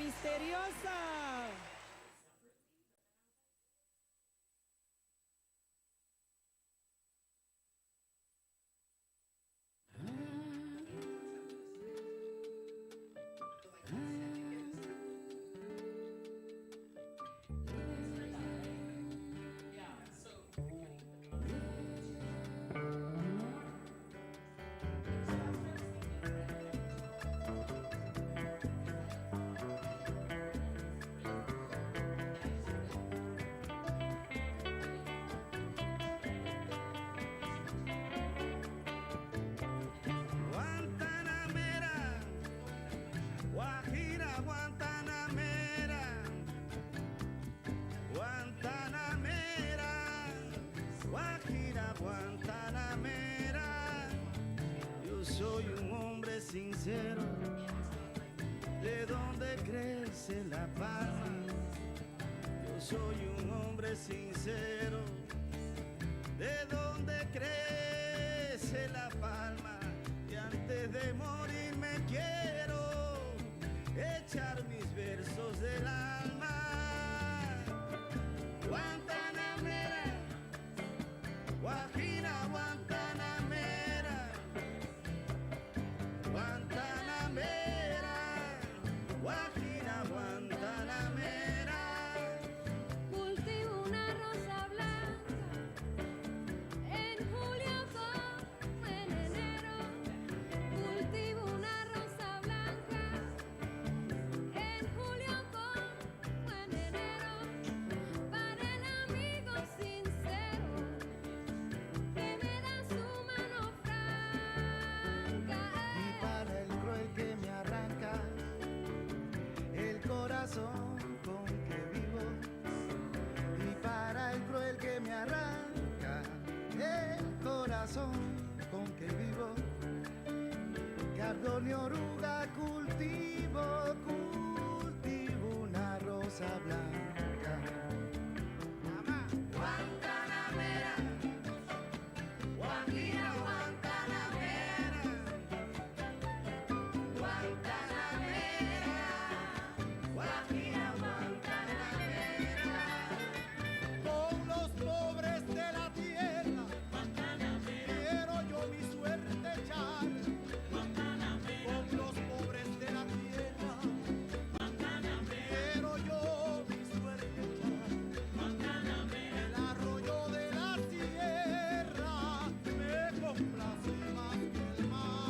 misteriosa. Sincero, ¿de dónde crece la palma? Yo soy un hombre sincero, ¿de dónde crece la palma? Y antes de morir me quiero echar mis versos del alma. Guantanamera, Guajira, Guantanamera, Guantanamera, Guajira, Guantanamera. Cultivo una rosa blanca en julio como en enero. Cultivo una rosa blanca en julio como en enero. Para el amigo sincero que me da su mano franca. Y para el cruel que me arranca el corazón con que vivo. Y para el cruel que me arranca el corazón con que vivo. Cardón y oruga cultivo una rosa blanca. Guantanamera, Guajira, Guantanamera, Guantanamera, Guajira, Guantanamera. Con los pobres de la tierra quiero yo mi suerte echar. Con los pobres de la tierra quiero yo mi suerte echar. El arroyo de la tierra me complace más que el mar.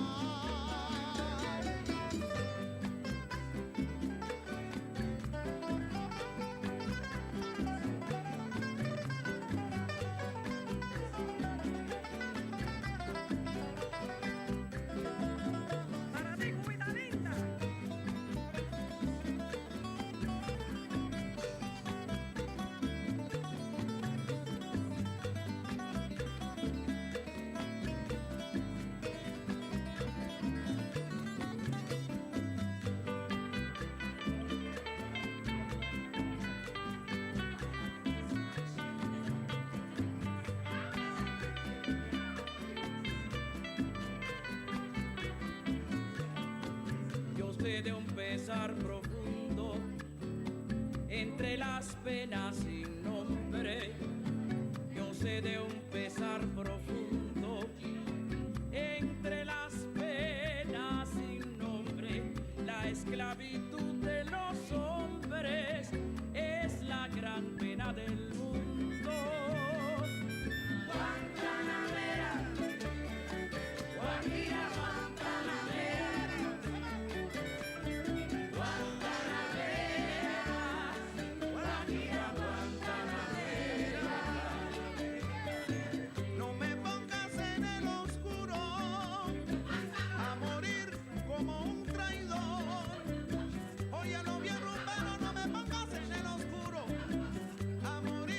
Para ti, cubita linda. Yo sé de un pesar profundo entre las penas sin nombre. Yo sé de un pesar profundo entre las penas sin nombre. La esclavitud de los hombres es la gran pena del mundo. Guantanamera, Guajira, Guantanamera, Guantanamera, Guajira, Guantanamera. No me pongas en el oscuro a morir como un traidor. Oye, lo bien rumbero, no me pongas en el oscuro a morir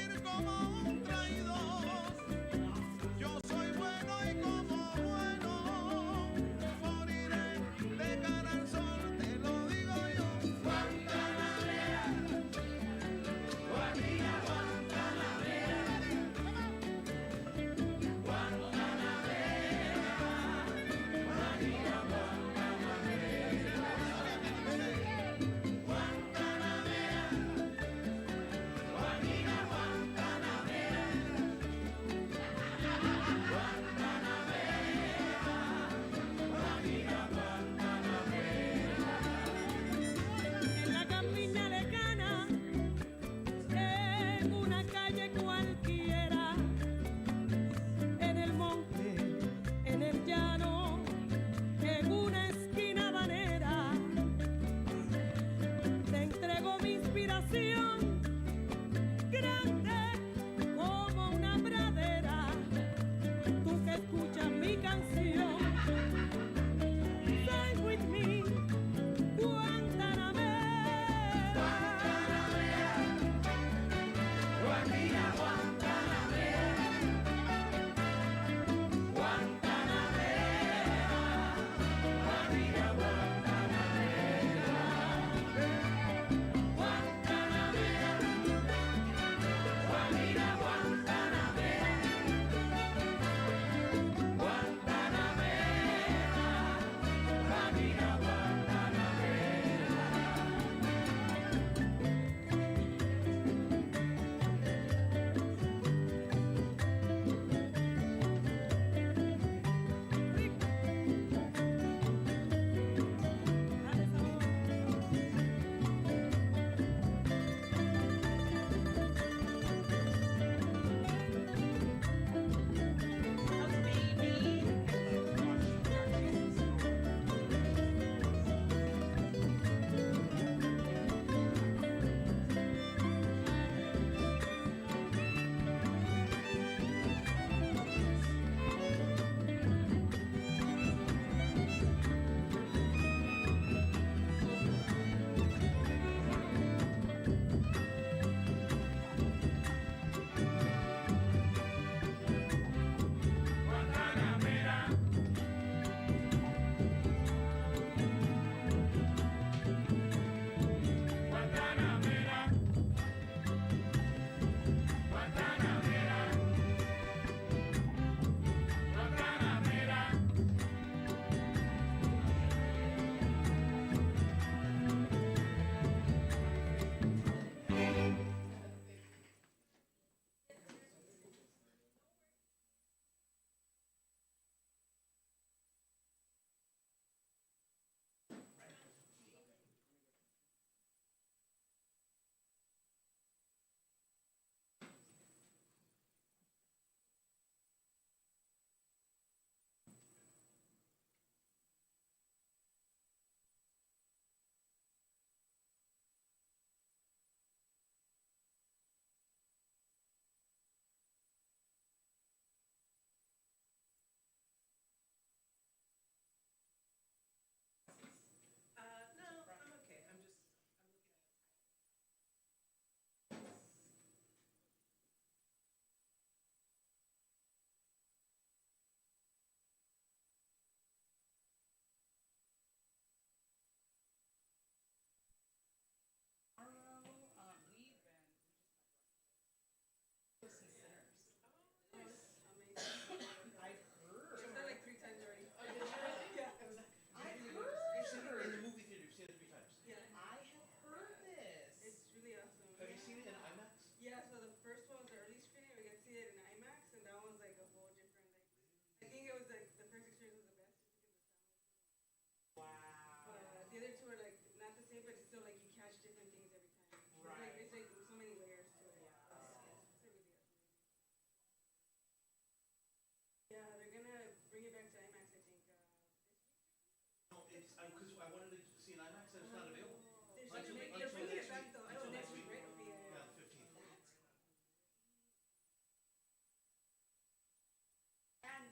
And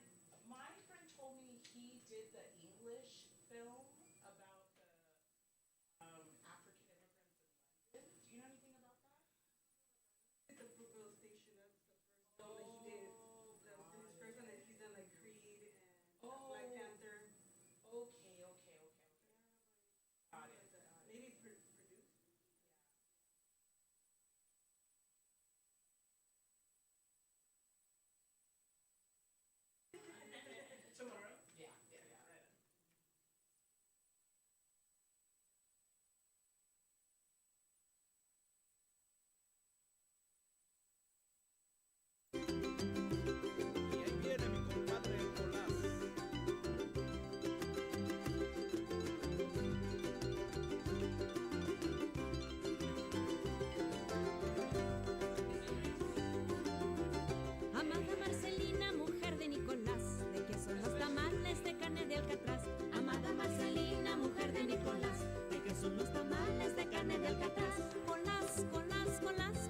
my friend told me he did the English film about the African immigrants in London. Do you know anything about that? The football station, that's the first one that he did. That was his first one, and he's done like Creed and Black Panther. Okay. Got it. Maybe produced. Tomorrow? Yeah. Y ahí viene mi compadre Nicolás. Amada Marcelina, mujer de Nicolás, ¿de qué son los tamales de carne de alcatraz? Amada Marcelina, mujer de Nicolás, ¿de qué son los tamales de carne de alcatraz? Colas,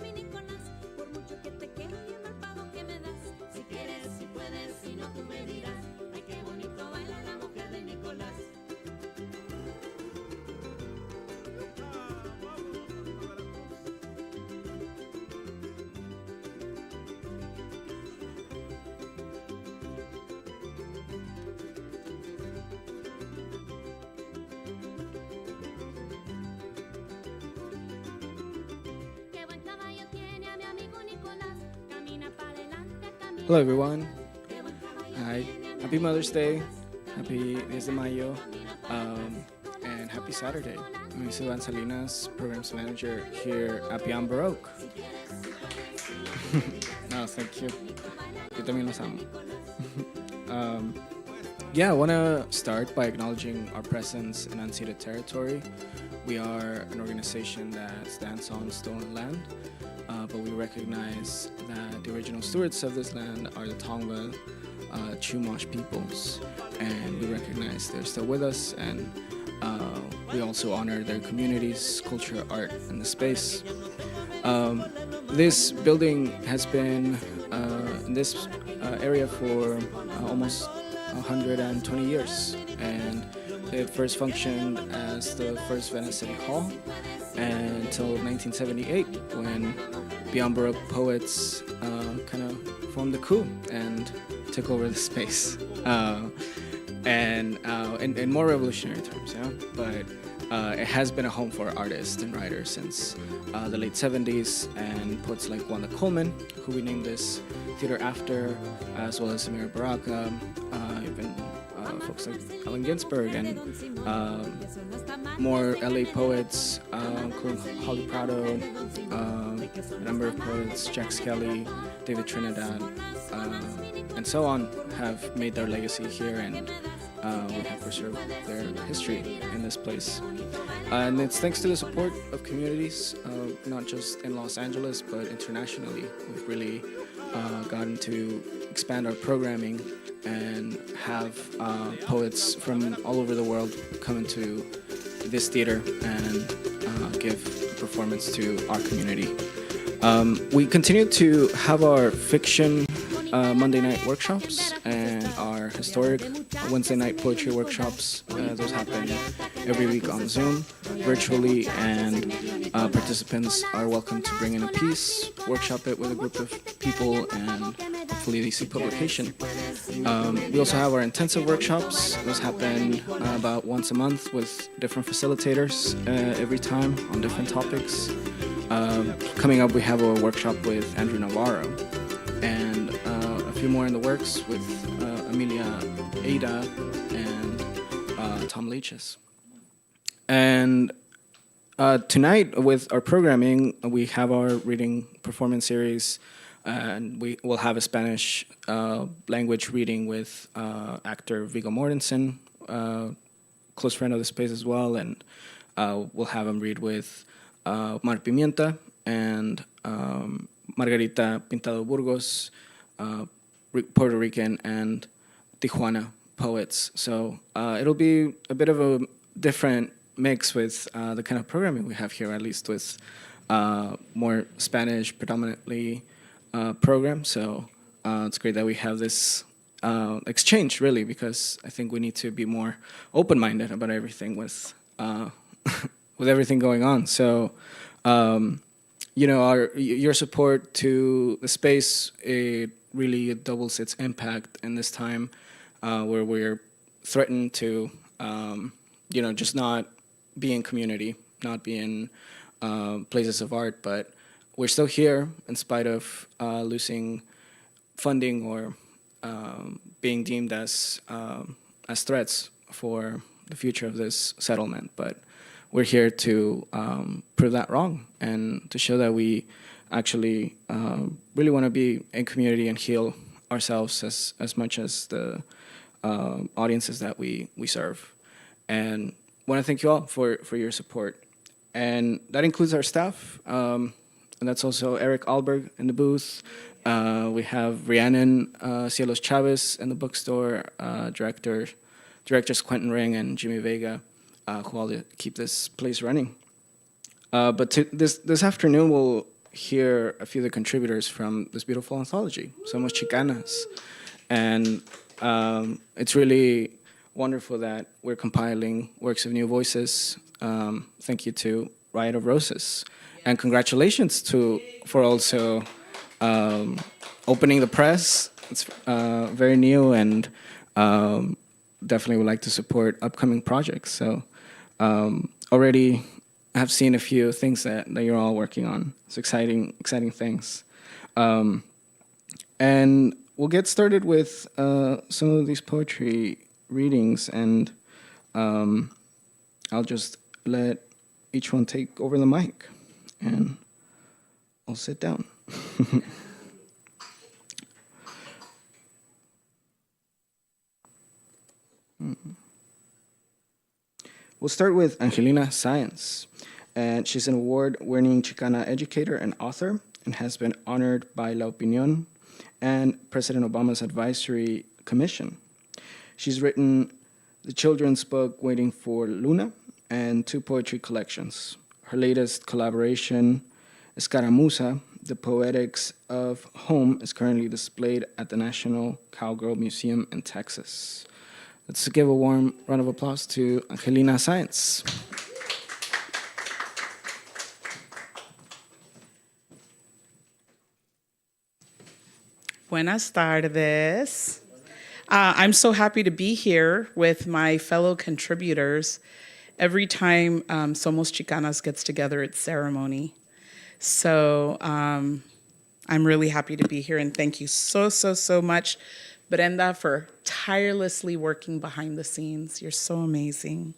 mi Nicolás, por mucho que te quede mal pago que me das. Si quieres, si puedes, si no tú me dirás. Ay, qué bonito baila la mujer de Nicolás. Qué buen caballo tiene a mi amigo Nicolás. Camina para adelante, camina. Hello everyone. Qué buen caballo Hi. tiene a mi Happy Mother's Day. Happy Diez de Mayo. And happy Saturday. I'm Angelina's programs manager here at Beyond Baroque. No, thank you. Yo también los amo. Yeah, I want to start by acknowledging our presence in unceded territory. We are an organization that stands on stolen land, but we recognize that the original stewards of this land are the Tongva Chumash peoples, and we recognize they're still with us, and we also honor their communities, culture, art, and the space. This building has been in this area for almost 120 years, and it first functioned as the first Venice City Hall until 1978, when Beyond Baroque poets kind of formed a coup and took over the space. And in more revolutionary terms, yeah. But it has been a home for artists and writers since the late 70s, and poets like Wanda Coleman, who we named this theater after, as well as Samira Baraka, even folks like Allen Ginsberg, and more LA poets, including Holly Prado, a number of poets, Jack Skelly, David Trinidad, and so on, have made their legacy here, and we have preserved their history in this place. And it's thanks to the support of communities, not just in Los Angeles, but internationally. We've really gotten to expand our programming and have poets from all over the world come into this theater and give a performance to our community. We continue to have our fiction Monday night workshops and our historic Wednesday night poetry workshops. Those happen every week on Zoom, virtually, and participants are welcome to bring in a piece, workshop it with a group of people, and hopefully they see publication. We also have our intensive workshops. Those happen about once a month with different facilitators every time on different topics. Coming up, we have a workshop with Andrew Navarro, and a few more in the works with Amelia Ada and Tom Leaches. And tonight, with our programming, we have our reading performance series, and we will have a Spanish language reading with actor Viggo Mortensen, close friend of the space as well, and we'll have him read with Mar Pimienta and Margarita Pintado Burgos, Puerto Rican and Tijuana poets. So it'll be a bit of a different mix with the kind of programming we have here, at least with more Spanish predominantly program. So it's great that we have this exchange, really, because I think we need to be more open-minded about everything with with everything going on. So, your support to the space, it really doubles its impact in this time where we're threatened to, just not be in community, not be in places of art, but we're still here in spite of losing funding or being deemed as threats for the future of this settlement. But we're here to prove that wrong and to show that we actually really want to be in community and heal ourselves as much as the audiences that we serve. And want to thank you all for your support. And that includes our staff. And that's also Eric Alberg in the booth. We have Rhiannon Cielos Chavez in the bookstore, directors Quentin Ring and Jimmy Vega, who all keep this place running. But this afternoon, we'll hear a few of the contributors from this beautiful anthology, Somos, Xicanas. And it's really wonderful that we're compiling works of new voices. Thank you to Riot of Roses. And congratulations for also opening the press. It's very new, and definitely would like to support upcoming projects. So already have seen a few things that you're all working on. It's exciting things. And we'll get started with some of these poetry readings, and I'll just let each one take over the mic, and I'll sit down. We'll start with Angelina Sáenz, and she's an award-winning Xicana educator and author, and has been honored by La Opinión and President Obama's Advisory Commission. She's written the children's book Waiting for Luna and 2 poetry collections. Her latest collaboration, Escaramuza, The Poetics of Home, is currently displayed at the National Cowgirl Museum in Texas. Let's give a warm round of applause to Angelina Sáenz. Buenas tardes. I'm so happy to be here with my fellow contributors. Every time Somos Xicanas gets together, it's ceremony. So I'm really happy to be here, and thank you so much, Brenda, for tirelessly working behind the scenes. You're so amazing.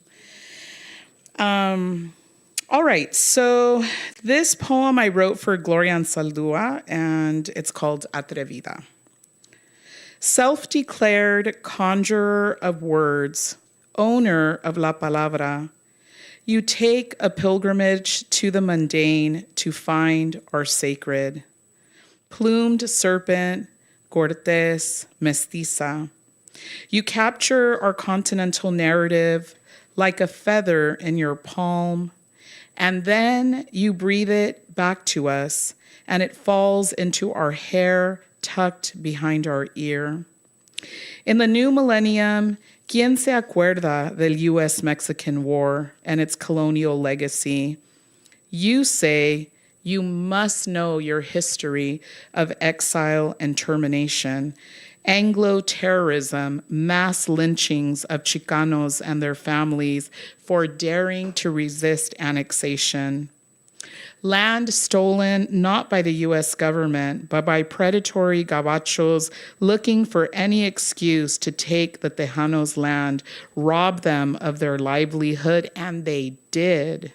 All right, so this poem I wrote for Gloria Ansaldúa, and it's called Atrevida. Self-declared conjurer of words, owner of la palabra, you take a pilgrimage to the mundane to find our sacred. Plumed serpent, Cortés, mestiza. You capture our continental narrative like a feather in your palm, and then you breathe it back to us, and it falls into our hair tucked behind our ear. In the new millennium, ¿Quién se acuerda del U.S.-Mexican War and its colonial legacy? You say you must know your history of exile and termination, Anglo-terrorism, mass lynchings of Chicanos and their families for daring to resist annexation. Land stolen not by the U.S. government, but by predatory gabachos looking for any excuse to take the Tejanos' land, rob them of their livelihood, and they did.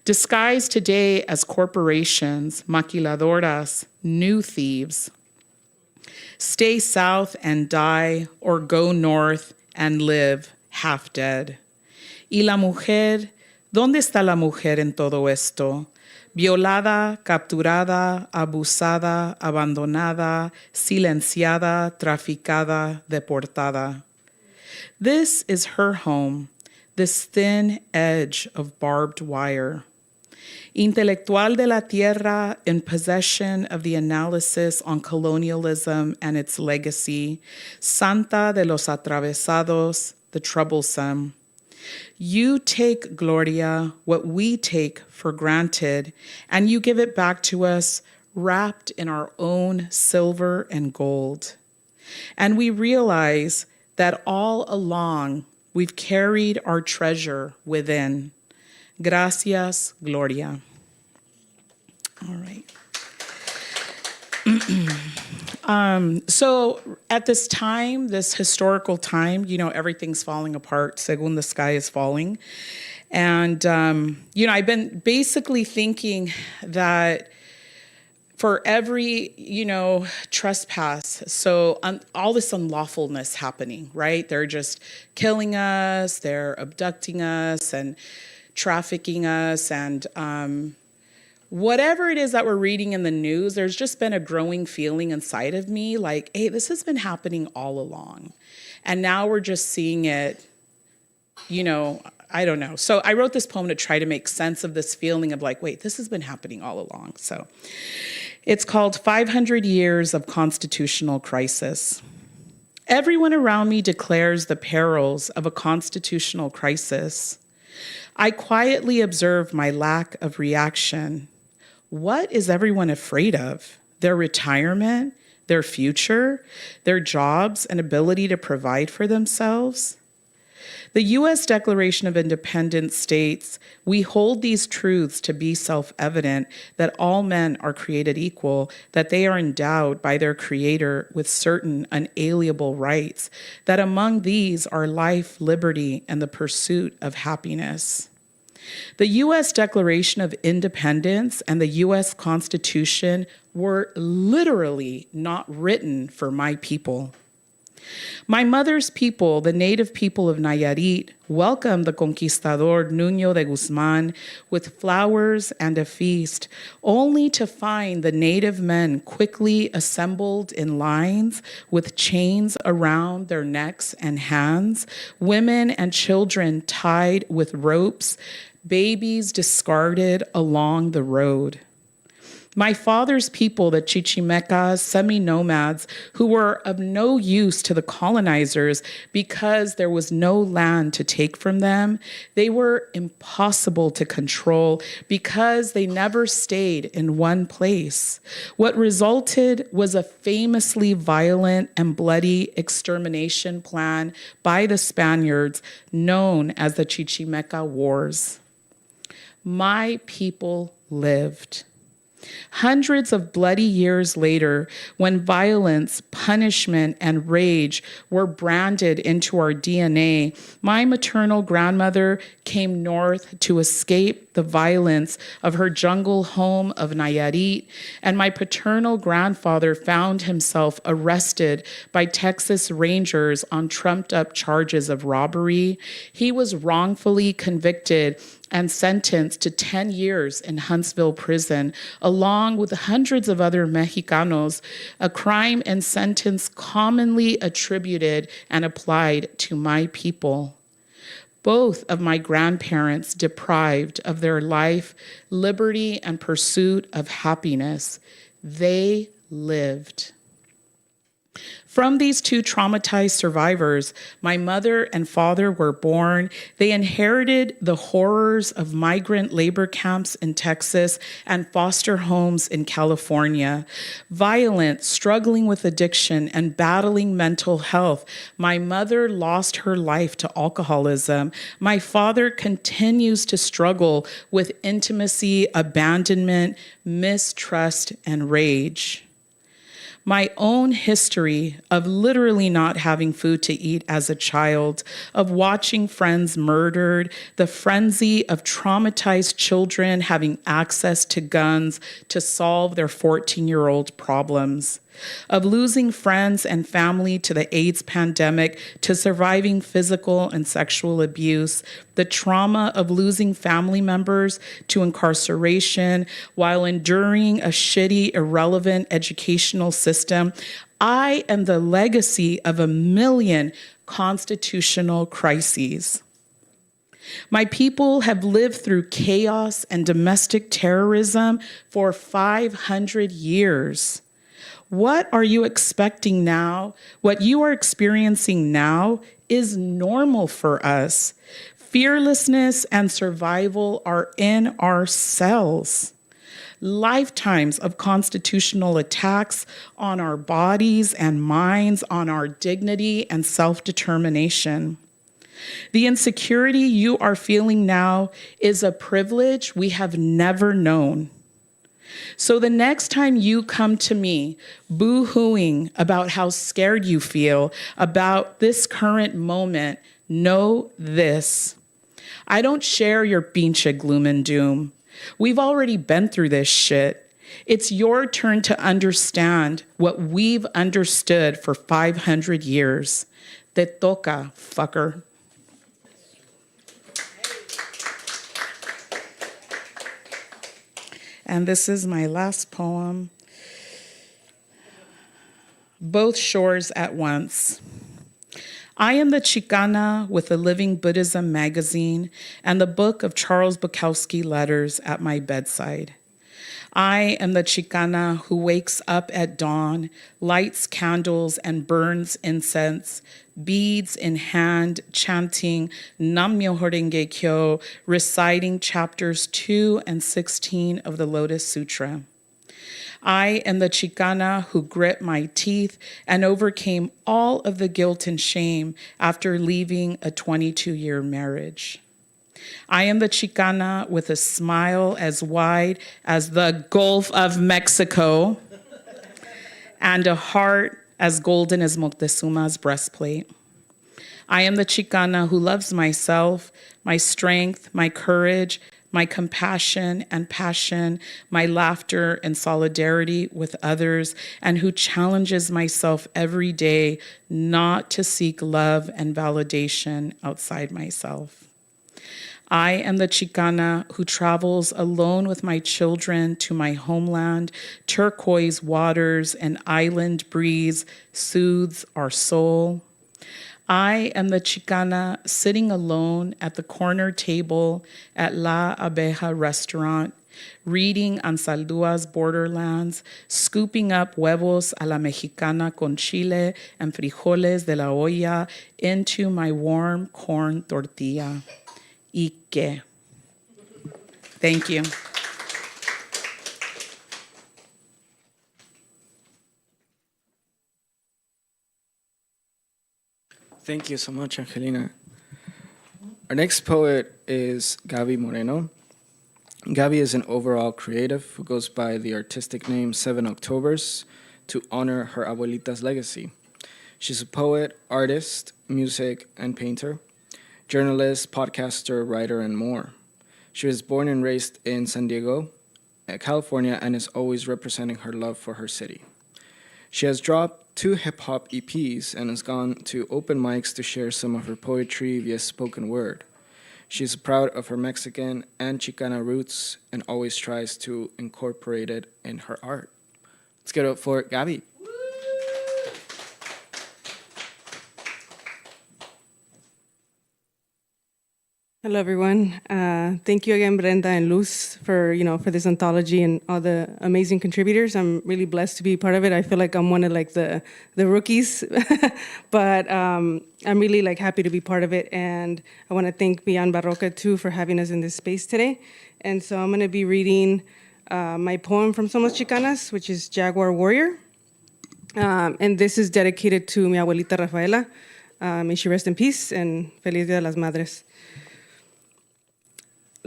Disguised today as corporations, maquiladoras, new thieves. Stay south and die, or go north and live half dead. ¿Y la mujer? ¿Dónde está la mujer en todo esto? Violada, capturada, abusada, abandonada, silenciada, traficada, deportada. This is her home. this thin edge of barbed wire. Intelectual de la tierra, in possession of the analysis on colonialism and its legacy. Santa de los atravesados, the troublesome. You take, Gloria, what we take for granted, and you give it back to us wrapped in our own silver and gold. And we realize that all along we've carried our treasure within. Gracias, Gloria. All right. So at this time, this historical time, everything's falling apart, según the sky is falling. And, I've been basically thinking that for every, trespass, so all this unlawfulness happening, right? They're just killing us, they're abducting us and trafficking us, and whatever it is that we're reading in the news, there's just been a growing feeling inside of me like, hey, this has been happening all along. And now we're just seeing it, I don't know. So I wrote this poem to try to make sense of this feeling of like, wait, this has been happening all along. So it's called 500 Years of Constitutional Crisis. Everyone around me declares the perils of a constitutional crisis. I quietly observe my lack of reaction. What is everyone afraid of? Their retirement, their future, their jobs and ability to provide for themselves? The U.S. Declaration of Independence states, we hold these truths to be self-evident, that all men are created equal, that they are endowed by their Creator with certain unalienable rights, that among these are life, liberty, and the pursuit of happiness. The U.S. Declaration of Independence and the U.S. Constitution were literally not written for my people. My mother's people, the native people of Nayarit, welcomed the conquistador Nuño de Guzman with flowers and a feast, only to find the native men quickly assembled in lines with chains around their necks and hands, women and children tied with ropes, babies discarded along the road. My father's people, the Chichimecas, semi-nomads, who were of no use to the colonizers because there was no land to take from them, they were impossible to control because they never stayed in one place. What resulted was a famously violent and bloody extermination plan by the Spaniards known as the Chichimeca Wars. My people lived. Hundreds of bloody years later, when violence, punishment, and rage were branded into our DNA, my maternal grandmother came north to escape the violence of her jungle home of Nayarit, and my paternal grandfather found himself arrested by Texas Rangers on trumped-up charges of robbery. He was wrongfully convicted and sentenced to 10 years in Huntsville prison, along with hundreds of other Mexicanos, a crime and sentence commonly attributed and applied to my people. Both of my grandparents deprived of their life, liberty, and pursuit of happiness. They lived. From these two traumatized survivors, my mother and father were born. They inherited the horrors of migrant labor camps in Texas and foster homes in California. Violent, struggling with addiction, and battling mental health. My mother lost her life to alcoholism. My father continues to struggle with intimacy, abandonment, mistrust, and rage. My own history of literally not having food to eat as a child, of watching friends murdered, the frenzy of traumatized children having access to guns to solve their 14-year-old problems, of losing friends and family to the AIDS pandemic, to surviving physical and sexual abuse, the trauma of losing family members to incarceration while enduring a shitty, irrelevant educational system. I am the legacy of 1 million constitutional crises. My people have lived through chaos and domestic terrorism for 500 years. What are you expecting now? What you are experiencing now is normal for us. Fearlessness and survival are in our cells. Lifetimes of constitutional attacks on our bodies and minds, on our dignity and self-determination. The insecurity you are feeling now is a privilege we have never known. So the next time you come to me boo-hooing about how scared you feel about this current moment, know this. I don't share your pinche gloom and doom. We've already been through this shit. It's your turn to understand what we've understood for 500 years. Te toca, fucker. And this is my last poem, Both Shores at Once. I am the Xicana with the Living Buddhism magazine and the book of Charles Bukowski letters at my bedside. I am the Xicana who wakes up at dawn, lights candles and burns incense, beads in hand, chanting Nam Myoho Renge Kyo, reciting chapters 2 and 16 of the Lotus Sutra. I am the Xicana who grit my teeth and overcame all of the guilt and shame after leaving a 22-year marriage. I am the Xicana with a smile as wide as the Gulf of Mexico and a heart as golden as Moctezuma's breastplate. I am the Xicana who loves myself, my strength, my courage, my compassion and passion, my laughter and solidarity with others, and who challenges myself every day not to seek love and validation outside myself. I am the Xicana who travels alone with my children to my homeland. Turquoise waters and island breeze soothes our soul. I am the Xicana sitting alone at the corner table at La Abeja restaurant, reading Ansaldua's Borderlands, scooping up huevos a la mexicana con chile and frijoles de la olla into my warm corn tortilla. Ike. Thank you. Thank you so much, Angelina. Our next poet is Gaby Moreno. Gaby is an overall creative who goes by the artistic name 7 Octobers to honor her abuelita's legacy. She's a poet, artist, music, and painter, journalist, podcaster, writer, and more. She was born and raised in San Diego, California, and is always representing her love for her city. She has dropped 2 hip-hop EPs and has gone to open mics to share some of her poetry via spoken word. She is proud of her Mexican and Xicana roots and always tries to incorporate it in her art. Let's get up for Gaby. Hello, everyone. Thank you again, Brenda and Luz, for this anthology and all the amazing contributors. I'm really blessed to be part of it. I feel like I'm one of the rookies, but I'm really happy to be part of it. And I want to thank Beyond Baroque too for having us in this space today. And so I'm going to be reading my poem from Somos Xicanas, which is Jaguar Warrior. And this is dedicated to mi abuelita Rafaela. May she rest in peace and feliz Día de las Madres.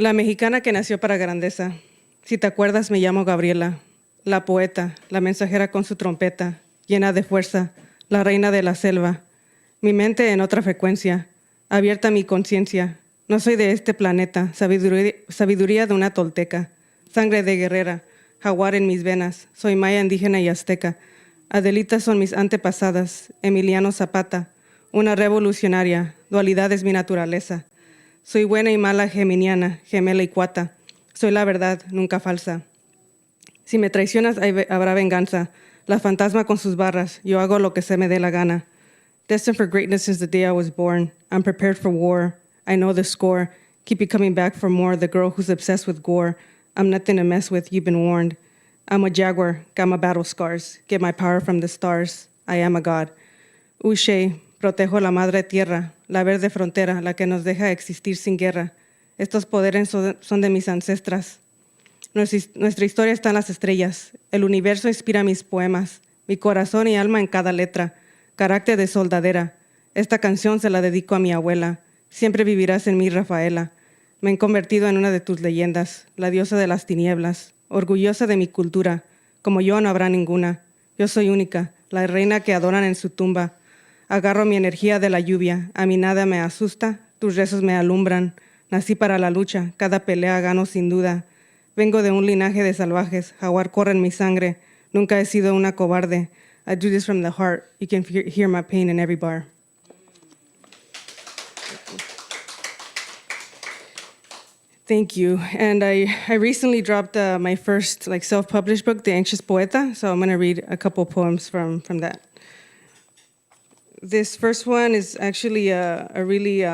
La mexicana que nació para grandeza. Si te acuerdas, me llamo Gabriela, la poeta, la mensajera con su trompeta, llena de fuerza, la reina de la selva. Mi mente en otra frecuencia, abierta mi conciencia. No soy de este planeta, sabiduría de una tolteca, sangre de guerrera, jaguar en mis venas. Soy maya, indígena y azteca. Adelitas son mis antepasadas, Emiliano Zapata, una revolucionaria, dualidad es mi naturaleza. Soy buena y mala geminiana, gemela y cuata. Soy la verdad, nunca falsa. Si me traicionas, habrá venganza. La fantasma con sus barras, yo hago lo que se me dé la gana. Destined for greatness since the day I was born. I'm prepared for war. I know the score. Keep you coming back for more, the girl who's obsessed with gore. I'm nothing to mess with, you've been warned. I'm a jaguar, got my battle scars. Get my power from the stars, I am a god. Ushe, protejo la madre tierra, la verde frontera, la que nos deja existir sin guerra. Estos poderes son de mis ancestras. Nuestra historia está en las estrellas. El universo inspira mis poemas. Mi corazón y alma en cada letra. Carácter de soldadera. Esta canción se la dedico a mi abuela. Siempre vivirás en mí, Rafaela. Me he convertido en una de tus leyendas, la diosa de las tinieblas. Orgullosa de mi cultura. Como yo no habrá ninguna. Yo soy única, la reina que adoran en su tumba. Agarro mi energía de la lluvia. A mí nada me asusta. Tus rezos me alumbran. Nací para la lucha. Cada pelea gano sin duda. Vengo de un linaje de salvajes, jaguar corre en mi sangre. Nunca he sido una cobarde. I do this from the heart. You can hear my pain in every bar. Thank you. And I recently dropped my first self-published book, The Anxious Poeta. So I'm going to read a couple poems from that. This first one is actually a really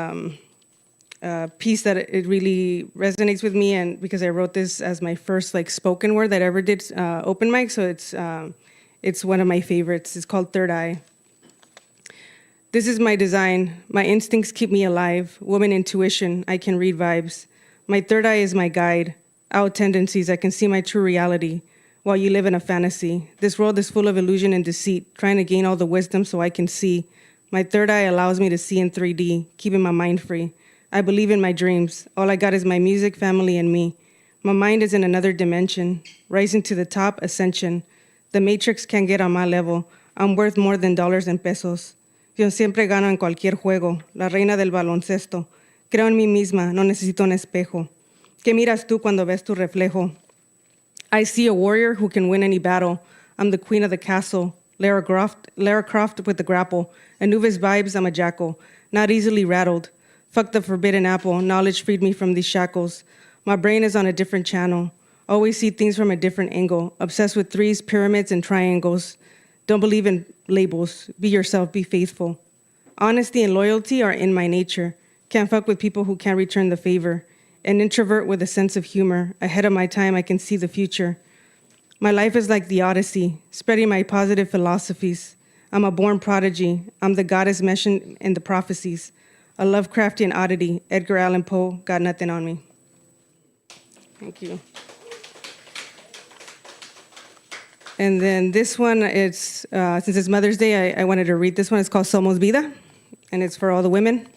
piece that it really resonates with me, and because I wrote this as my first spoken word that I ever did open mic, so it's one of my favorites. It's called Third Eye. This is my design. My instincts keep me alive. Woman intuition, I can read vibes. My third eye is my guide. Out tendencies, I can see my true reality. While you live in a fantasy, this world is full of illusion and deceit, trying to gain all the wisdom so I can see. My third eye allows me to see in 3D, keeping my mind free. I believe in my dreams. All I got is my music, family, and me. My mind is in another dimension, rising to the top, ascension. The matrix can't get on my level. I'm worth more than dollars and pesos. Yo siempre gano en cualquier juego, la reina del baloncesto. Creo en mí misma, no necesito un espejo. ¿Qué miras tú cuando ves tu reflejo? I see a warrior who can win any battle. I'm the queen of the castle, Lara Croft with the grapple. Anubis vibes, I'm a jackal, not easily rattled. Fuck the forbidden apple, knowledge freed me from these shackles. My brain is on a different channel. Always see things from a different angle. Obsessed with threes, pyramids, and triangles. Don't believe in labels. Be yourself, be faithful. Honesty and loyalty are in my nature. Can't fuck with people who can't return the favor. An introvert with a sense of humor. Ahead of my time, I can see the future. My life is like the Odyssey, spreading my positive philosophies. I'm a born prodigy. I'm the goddess mentioned in the prophecies. A Lovecraftian oddity. Edgar Allan Poe, got nothing on me. Thank you. And then this one, it's since it's Mother's Day, I wanted to read this one. It's called Somos Vida, and it's for all the women.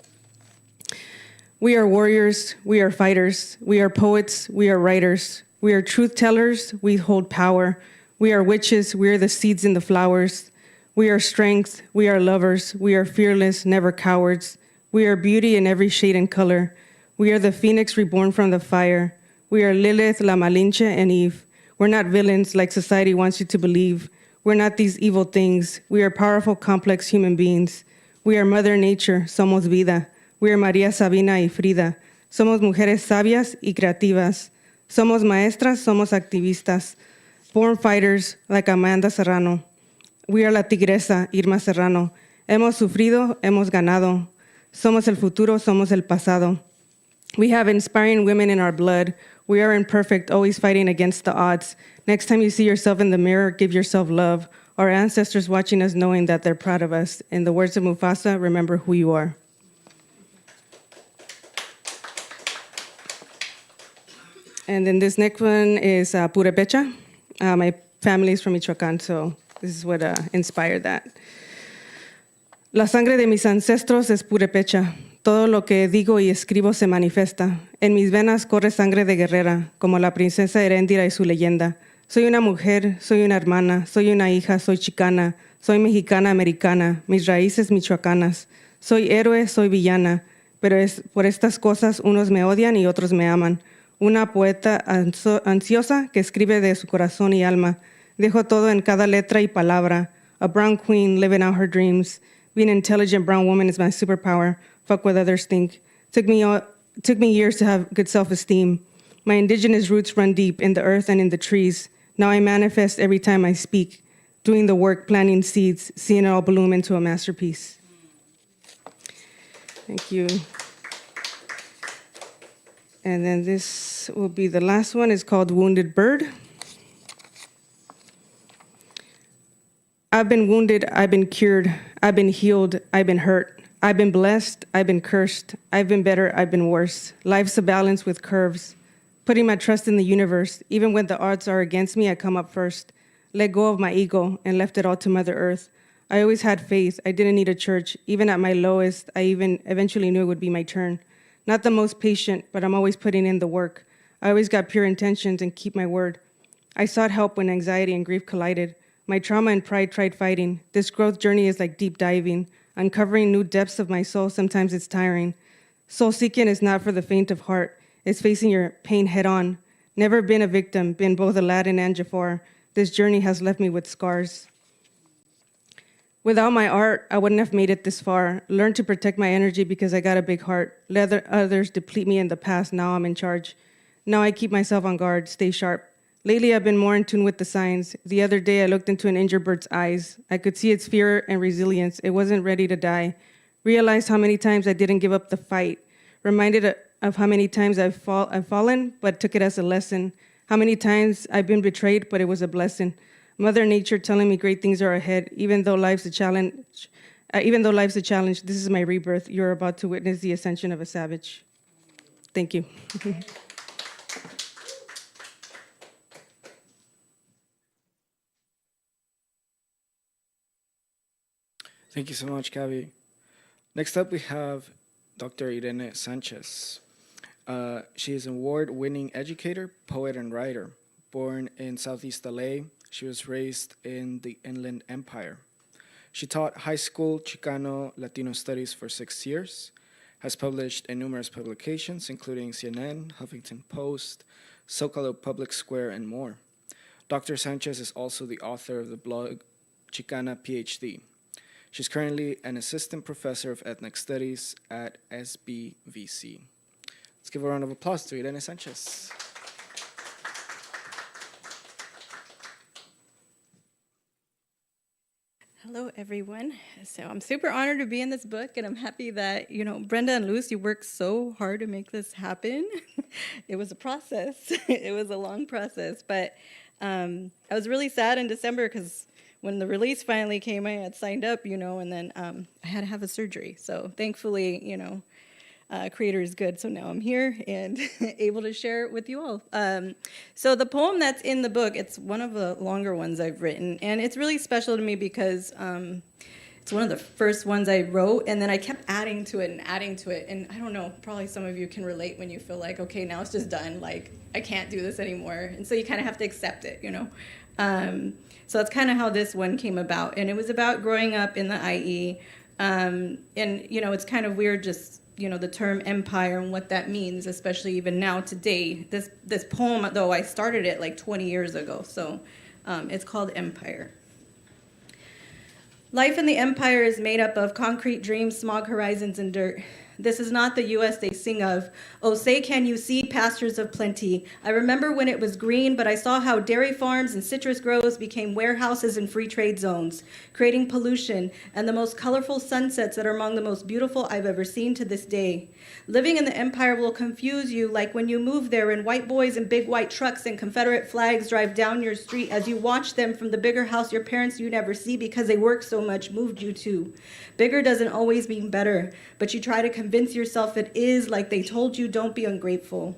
We are warriors, we are fighters, we are poets, we are writers, we are truth tellers, we hold power, we are witches, we are the seeds in the flowers, we are strength, we are lovers, we are fearless, never cowards, we are beauty in every shade and color, we are the phoenix reborn from the fire, we are Lilith, La Malinche, and Eve. We're not villains like society wants you to believe. We're not these evil things. We are powerful, complex human beings. We are Mother Nature, somos vida. We are María Sabina y Frida. Somos mujeres sabias y creativas. Somos maestras, somos activistas. Born fighters like Amanda Serrano. We are la tigresa, Irma Serrano. Hemos sufrido, hemos ganado. Somos el futuro, somos el pasado. We have inspiring women in our blood. We are imperfect, always fighting against the odds. Next time you see yourself in the mirror, give yourself love. Our ancestors watching us knowing that they're proud of us. In the words of Mufasa, remember who you are. And then this next one is Purepecha. My family is from Michoacán, so this is what inspired that. La sangre de mis ancestros es purepecha. Todo lo que digo y escribo se manifiesta. En mis venas corre sangre de guerrera, como la princesa Heréndira y su leyenda. Soy una mujer, soy una hermana, soy una hija, soy chicana, soy mexicana americana, mis raíces michoacanas. Soy héroe, soy villana, pero por estas cosas unos me odian y otros me aman. Una poeta ansiosa que escribe de su corazón y alma. Dejo todo en cada letra y palabra. A brown queen living out her dreams. Being an intelligent brown woman is my superpower. Fuck what others think. Took me years to have good self-esteem. My indigenous roots run deep in the earth and in the trees. Now I manifest every time I speak. Doing the work, planting seeds, seeing it all bloom into a masterpiece. Thank you. And then this will be the last one. It's called Wounded Bird. I've been wounded, I've been cured, I've been healed, I've been hurt. I've been blessed, I've been cursed. I've been better, I've been worse. Life's a balance with curves. Putting my trust in the universe. Even when the odds are against me, I come up first. Let go of my ego and left it all to Mother Earth. I always had faith. I didn't need a church. Even at my lowest, I even eventually knew it would be my turn. Not the most patient, but I'm always putting in the work. I always got pure intentions and keep my word. I sought help when anxiety and grief collided. My trauma and pride tried fighting. This growth journey is like deep diving, uncovering new depths of my soul. Sometimes it's tiring. Soul seeking is not for the faint of heart. It's facing your pain head on. Never been a victim, been both Aladdin and Jafar. This journey has left me with scars. Without my art, I wouldn't have made it this far. Learned to protect my energy because I got a big heart. Let others deplete me in the past, now I'm in charge. Now I keep myself on guard, stay sharp. Lately, I've been more in tune with the signs. The other day, I looked into an injured bird's eyes. I could see its fear and resilience. It wasn't ready to die. Realized how many times I didn't give up the fight. Reminded of how many times I've fallen, but took it as a lesson. How many times I've been betrayed, but it was a blessing. Mother Nature telling me great things are ahead, even though life's a challenge. This is my rebirth. You're about to witness the ascension of a savage. Thank you. Thank you so much, Gaby. Next up, we have Dr. Irene Sáenz. She is an award-winning educator, poet, and writer. Born in Southeast LA, she was raised in the Inland Empire. She taught high school Chicano Latino studies for 6 years, has published in numerous publications, including CNN, Huffington Post, Zocalo Public Square, and more. Dr. Sanchez is also the author of the blog Xicana PhD. She's currently an assistant professor of ethnic studies at SBVC. Let's give a round of applause to Irene Sáenz. Hello, everyone. So I'm super honored to be in this book, and I'm happy that, Brenda and Luz, you worked so hard to make this happen. It was a process. It was a long process, but I was really sad in December because when the release finally came, I had signed up, and then I had to have a surgery. So thankfully, Creator is good. So now I'm here and able to share it with you all. So the poem that's in the book, it's one of the longer ones I've written. And it's really special to me because it's one of the first ones I wrote. And then I kept adding to it. And I don't know, probably some of you can relate when you feel like, okay, now it's just done. Like, I can't do this anymore. And so you kind of have to accept it, So that's kind of how this one came about. And it was about growing up in the IE. And, it's kind of weird just, the term empire and what that means, especially even now today. This poem, though, I started it like 20 years ago. So it's called Empire. Life in the empire is made up of concrete dreams, smog horizons, and dirt. This is not the U.S. they sing of. Oh, say can you see pastures of plenty. I remember when it was green, but I saw how dairy farms and citrus groves became warehouses and free trade zones, creating pollution and the most colorful sunsets that are among the most beautiful I've ever seen to this day. Living in the empire will confuse you, like when you move there and white boys in big white trucks and Confederate flags drive down your street as you watch them from the bigger house your parents you never see because they work so much moved you to. Bigger doesn't always mean better, but you try to convince yourself it is, like they told you, don't be ungrateful.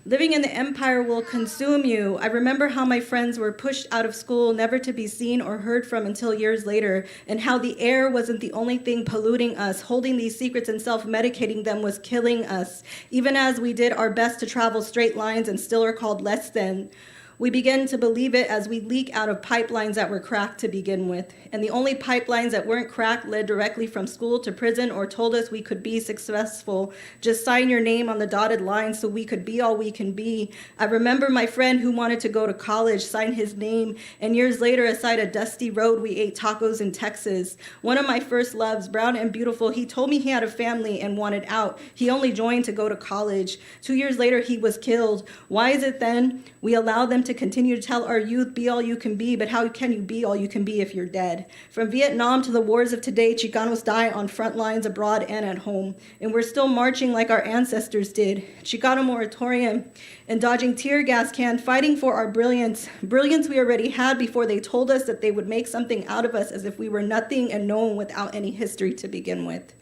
Living in the empire will consume you. I remember how my friends were pushed out of school, never to be seen or heard from until years later, and how the air wasn't the only thing polluting us. Holding these secrets and self-medicating them was killing us, even as we did our best to travel straight lines and still are called less than. We begin to believe it as we leak out of pipelines that were cracked to begin with. And the only pipelines that weren't cracked led directly from school to prison or told us we could be successful. Just sign your name on the dotted line so we could be all we can be. I remember my friend who wanted to go to college sign his name. And years later, aside a dusty road, we ate tacos in Texas. One of my first loves, brown and beautiful, he told me he had a family and wanted out. He only joined to go to college. 2 years later, he was killed. Why is it then we allow them to to continue to tell our youth, be all you can be, but how can you be all you can be if you're dead? From Vietnam to the wars of today, Chicanos die on front lines abroad and at home, and we're still marching like our ancestors did. Chicano moratorium and dodging tear gas can, fighting for our brilliance we already had before they told us that they would make something out of us as if we were nothing and no one without any history to begin with.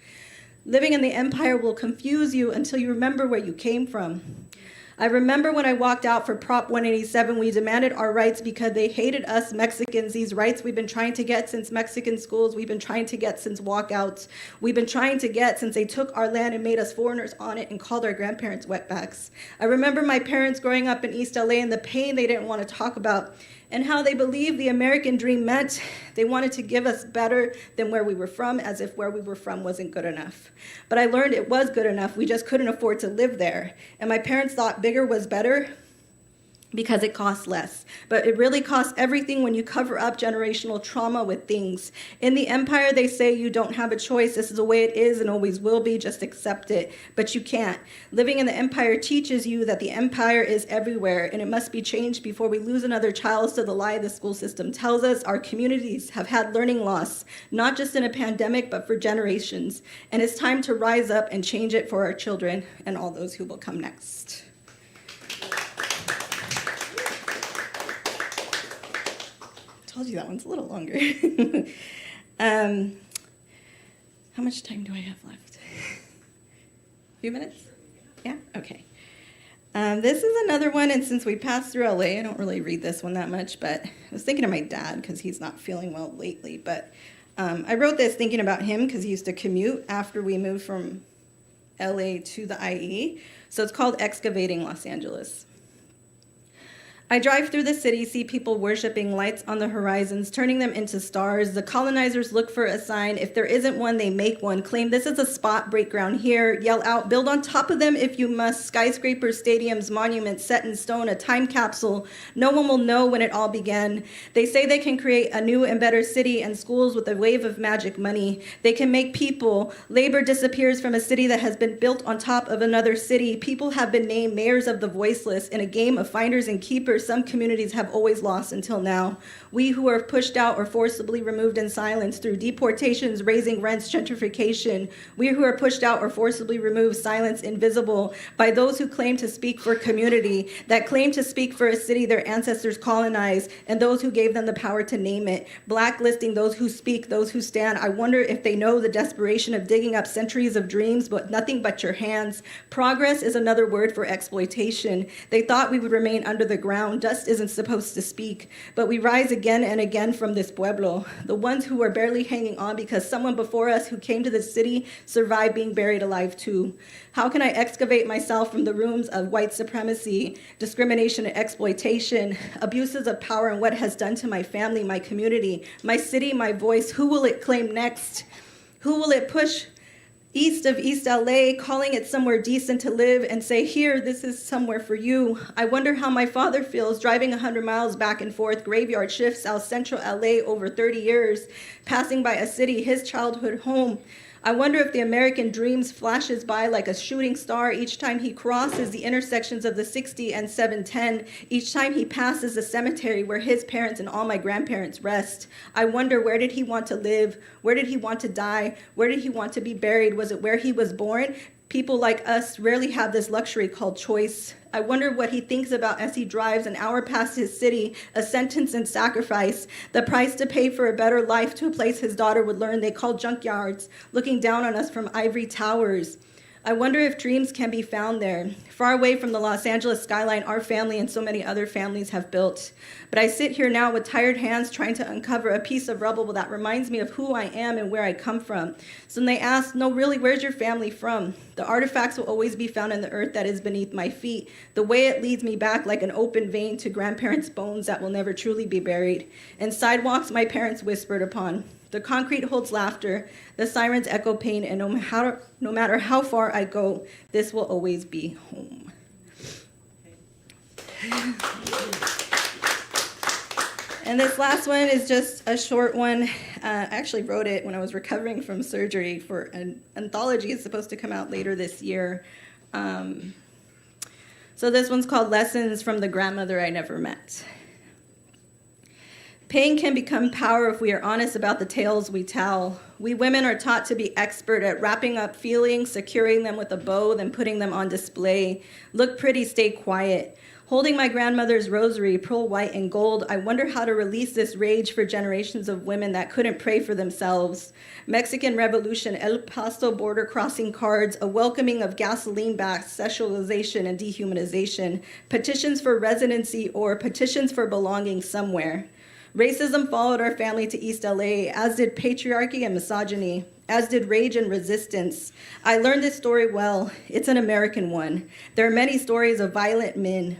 Living in the empire will confuse you until you remember where you came from. I remember when I walked out for Prop 187, we demanded our rights because they hated us Mexicans, these rights we've been trying to get since Mexican schools, we've been trying to get since walkouts, we've been trying to get since they took our land and made us foreigners on it and called our grandparents wetbacks. I remember my parents growing up in East LA and the pain they didn't want to talk about, and how they believed the American dream meant they wanted to give us better than where we were from, as if where we were from wasn't good enough. But I learned it was good enough, we just couldn't afford to live there. And my parents thought bigger was better because it costs less. But it really costs everything when you cover up generational trauma with things. In the empire, they say you don't have a choice. This is the way it is and always will be. Just accept it. But you can't. Living in the empire teaches you that the empire is everywhere and it must be changed before we lose another child to the lie the school system tells us. Our communities have had learning loss, not just in a pandemic, but for generations. And it's time to rise up and change it for our children and all those who will come next. Told you that one's a little longer. How much time do I have left? A few minutes? Yeah? Okay. This is another one, and since we passed through LA, I don't really read this one that much, but I was thinking of my dad because he's not feeling well lately. But I wrote this thinking about him because he used to commute after we moved from LA to the IE. So it's called Excavating Los Angeles. I drive through the city, see people worshiping lights on the horizons, turning them into stars. The colonizers look for a sign. If there isn't one, they make one. Claim this is a spot, break ground here. Yell out, build on top of them if you must. Skyscrapers, stadiums, monuments, set in stone, a time capsule. No one will know when it all began. They say they can create a new and better city and schools with a wave of magic money. They can make people. Labor disappears from a city that has been built on top of another city. People have been named mayors of the voiceless in a game of finders and keepers some communities have always lost until now. We who are pushed out or forcibly removed in silence through deportations, raising rents, gentrification. We who are pushed out or forcibly removed, silence invisible by those who claim to speak for community, that claim to speak for a city their ancestors colonized, and those who gave them the power to name it. Blacklisting those who speak, those who stand. I wonder if they know the desperation of digging up centuries of dreams, but nothing but your hands. Progress is another word for exploitation. They thought we would remain under the ground. Dust isn't supposed to speak, but we rise again and again from this pueblo, the ones who were barely hanging on because someone before us who came to the city survived being buried alive too. How can I excavate myself from the rooms of white supremacy, discrimination and exploitation, abuses of power and what it has done to my family, my community, my city, my voice? Who will it claim next? Who will it push east of East LA, calling it somewhere decent to live and say, here, this is somewhere for you? I wonder how my father feels driving 100 miles back and forth, graveyard shift, South Central LA over 30 years, passing by a city, his childhood home. I wonder if the American dreams flashes by like a shooting star each time he crosses the intersections of the 60 and 710, each time he passes the cemetery where his parents and all my grandparents rest. I wonder, where did he want to live? Where did he want to die? Where did he want to be buried? Was it where he was born? People like us rarely have this luxury called choice. I wonder what he thinks about as he drives an hour past his city, a sentence and sacrifice, the price to pay for a better life to a place his daughter would learn they call junkyards, looking down on us from ivory towers. I wonder if dreams can be found there, far away from the Los Angeles skyline our family and so many other families have built. But I sit here now with tired hands trying to uncover a piece of rubble that reminds me of who I am and where I come from. So when they ask, no, really, where's your family from? The artifacts will always be found in the earth that is beneath my feet, the way it leads me back like an open vein to grandparents' bones that will never truly be buried, and sidewalks my parents whispered upon. The concrete holds laughter, the sirens echo pain, and no matter how far I go, this will always be home. And this last one is just a short one. I actually wrote it when I was recovering from surgery for an anthology. It's supposed to come out later this year. So this one's called Lessons from the Grandmother I Never Met. Pain can become power if we are honest about the tales we tell. We women are taught to be expert at wrapping up feelings, securing them with a bow, then putting them on display. Look pretty, stay quiet. Holding my grandmother's rosary, pearl white and gold, I wonder how to release this rage for generations of women that couldn't pray for themselves. Mexican Revolution, El Paso border crossing cards, a welcoming of gasoline baths, sexualization and dehumanization, petitions for residency or petitions for belonging somewhere. Racism followed our family to East LA, as did patriarchy and misogyny, as did rage and resistance. I learned this story well. It's an American one. There are many stories of violent men.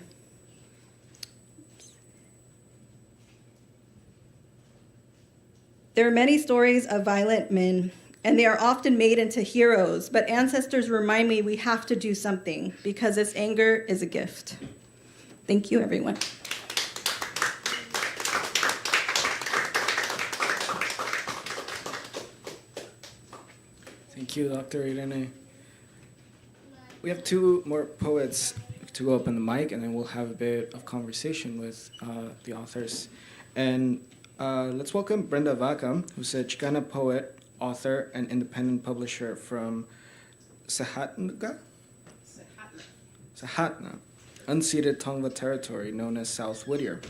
There are many stories of violent men, and they are often made into heroes, but ancestors remind me we have to do something because this anger is a gift. Thank you, everyone. Thank you, Dr. Irene. We have two more poets to go up on the mic, and then we'll have a bit of conversation with the authors. And let's welcome Brenda Vaca, who's a Xicana poet, author, and independent publisher from Sahatna, unceded Tongva territory known as South Whittier.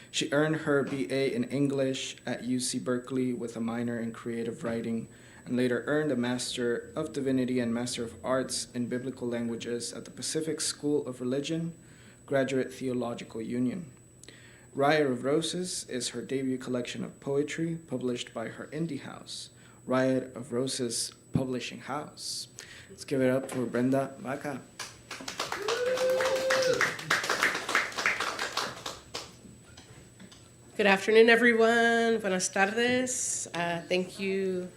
She earned her BA in English at UC Berkeley with a minor in creative writing, and later earned a Master of Divinity and Master of Arts in Biblical Languages at the Pacific School of Religion, Graduate Theological Union. Riot of Roses is her debut collection of poetry published by her indie house, Riot of Roses Publishing House. Let's give it up for Brenda Vaca. Good afternoon, everyone. Buenas tardes. Thank you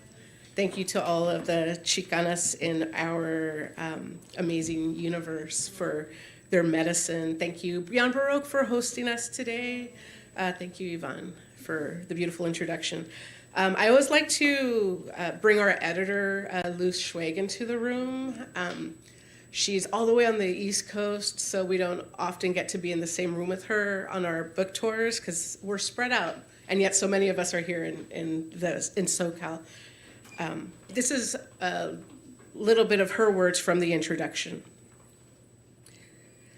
to all of the Xicanas in our amazing universe for their medicine. Thank you, Beyond Baroque, for hosting us today. Thank you, Yvonne, for the beautiful introduction. I always like to bring our editor, Luz Schweig, into the room. She's all the way on the East Coast, so we don't often get to be in the same room with her on our book tours because we're spread out, and yet so many of us are here in SoCal. This is a little bit of her words from the introduction.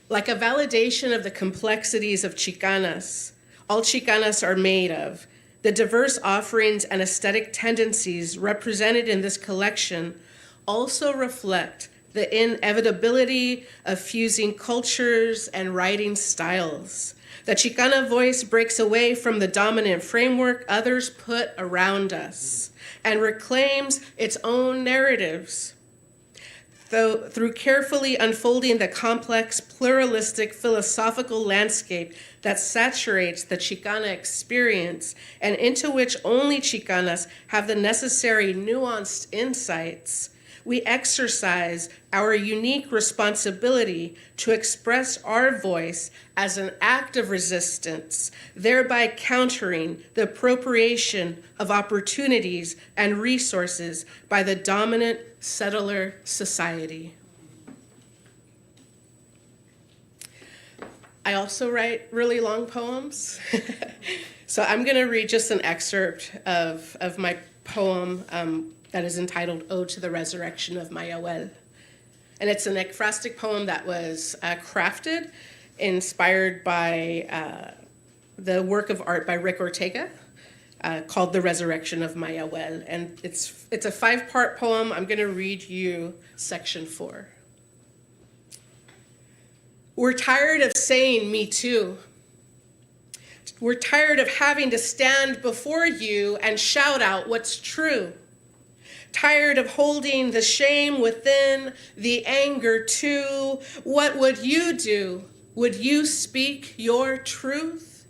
Like a validation of the complexities of Xicanas, all Xicanas are made of, the diverse offerings and aesthetic tendencies represented in this collection also reflect the inevitability of fusing cultures and writing styles. The Xicana voice breaks away from the dominant framework others put around us and reclaims its own narratives. Though through carefully unfolding the complex, pluralistic, philosophical landscape that saturates the Xicana experience and into which only Xicanas have the necessary nuanced insights, we exercise our unique responsibility to express our voice as an act of resistance, thereby countering the appropriation of opportunities and resources by the dominant settler society. I also write really long poems. So I'm going to read just an excerpt of my poem that is entitled Ode to the Resurrection of My Abuel. And it's an ekphrastic poem that was crafted, inspired by the work of art by Rick Ortega, called The Resurrection of My Abuel. And it's a 5-part poem. I'm going to read you section 4. We're tired of saying me too. We're tired of having to stand before you and shout out what's true. Tired of holding the shame within, the anger too. What would you do? Would you speak your truth?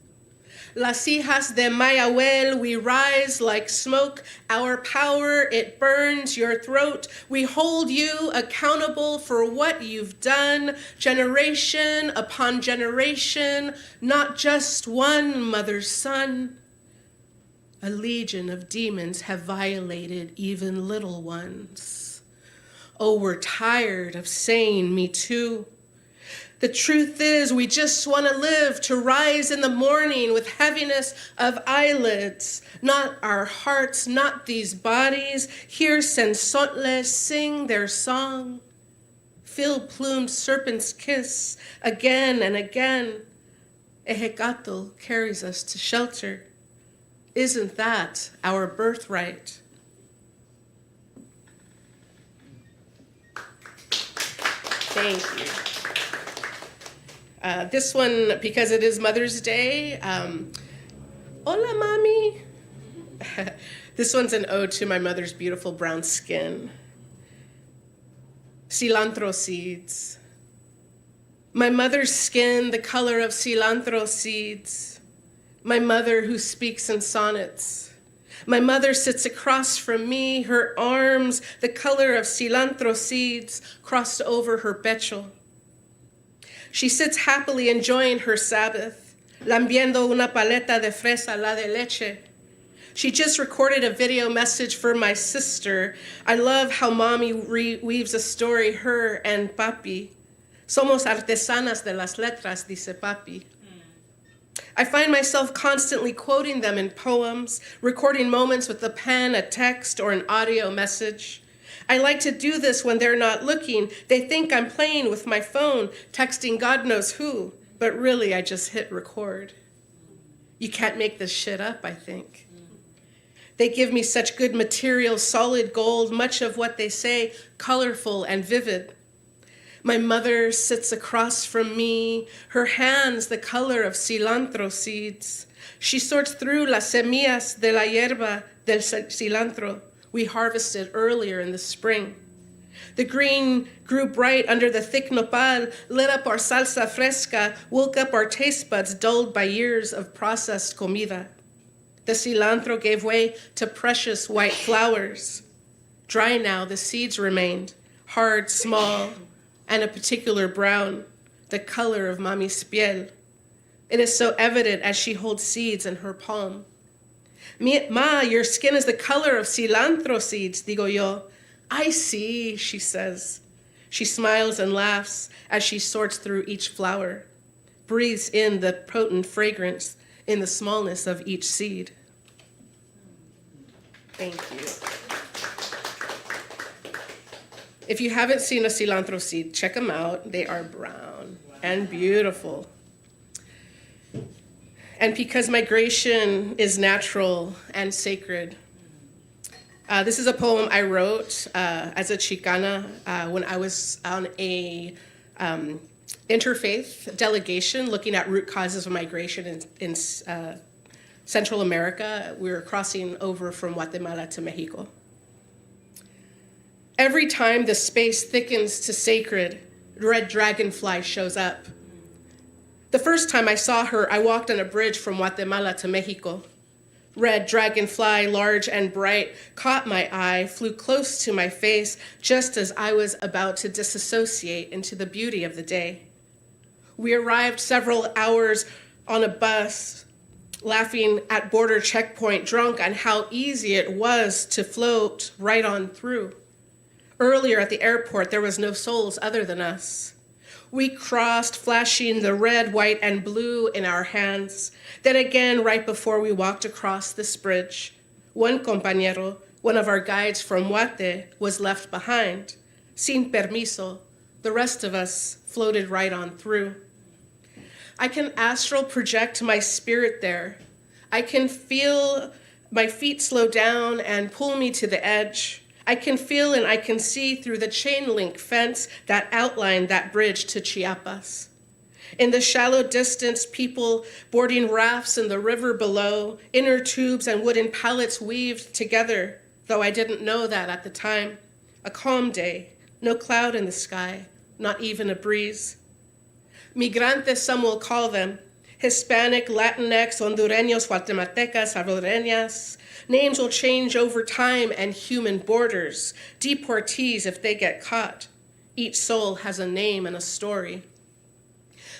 Las hijas de Mayahuel, we rise like smoke. Our power, it burns your throat. We hold you accountable for what you've done, generation upon generation, not just one mother's son. A legion of demons have violated even little ones. Oh, we're tired of saying me too. The truth is, we just want to live, to rise in the morning with heaviness of eyelids, not our hearts, not these bodies. Hear sensotles sing their song. Feel plumed serpents kiss again and again. Ejecatl carries us to shelter. Isn't that our birthright? Thank you. This one, because it is Mother's Day. Hola, Mami. This one's an ode to my mother's beautiful brown skin. Cilantro seeds. My mother's skin, the color of cilantro seeds. My mother who speaks in sonnets. My mother sits across from me, her arms, the color of cilantro seeds, crossed over her pecho. She sits happily enjoying her Sabbath, lambiendo una paleta de fresa la de leche. She just recorded a video message for my sister. I love how Mommy weaves a story, her and Papi. Somos artesanas de las letras, dice Papi. I find myself constantly quoting them in poems, recording moments with a pen, a text, or an audio message. I like to do this when they're not looking. They think I'm playing with my phone, texting God knows who, but really I just hit record. You can't make this shit up, I think. They give me such good material, solid gold, much of what they say colorful and vivid. My mother sits across from me, her hands the color of cilantro seeds. She sorts through las semillas de la hierba del cilantro we harvested earlier in the spring. The green grew bright under the thick nopal, lit up our salsa fresca, woke up our taste buds dulled by years of processed comida. The cilantro gave way to precious white flowers. Dry now, the seeds remained, hard, small, and a particular brown, the color of Mami's piel. It is so evident as she holds seeds in her palm. Ma, your skin is the color of cilantro seeds, digo yo. I see, she says. She smiles and laughs as she sorts through each flower, breathes in the potent fragrance in the smallness of each seed. Thank you. If you haven't seen a cilantro seed, check them out. They are brown and beautiful. And because migration is natural and sacred, this is a poem I wrote as a Xicana when I was on a interfaith delegation looking at root causes of migration in Central America. We were crossing over from Guatemala to Mexico. Every time the space thickens to sacred, red dragonfly shows up. The first time I saw her, I walked on a bridge from Guatemala to Mexico. Red dragonfly, large and bright, caught my eye, flew close to my face, just as I was about to disassociate into the beauty of the day. We arrived several hours on a bus, laughing at border checkpoint, drunk on how easy it was to float right on through. Earlier at the airport, there was no souls other than us. We crossed, flashing the red, white, and blue in our hands. Then again, right before we walked across this bridge, one compañero, one of our guides from Huate, was left behind. Sin permiso, the rest of us floated right on through. I can astral project my spirit there. I can feel my feet slow down and pull me to the edge. I can feel and I can see through the chain link fence that outlined that bridge to Chiapas. In the shallow distance, people boarding rafts in the river below, inner tubes and wooden pallets weaved together, though I didn't know that at the time. A calm day, no cloud in the sky, not even a breeze. Migrantes, some will call them, Hispanic, Latinx, Hondureños, Guatemaltecas, Salvadoreñas. Names will change over time and human borders. Deportees if they get caught. Each soul has a name and a story.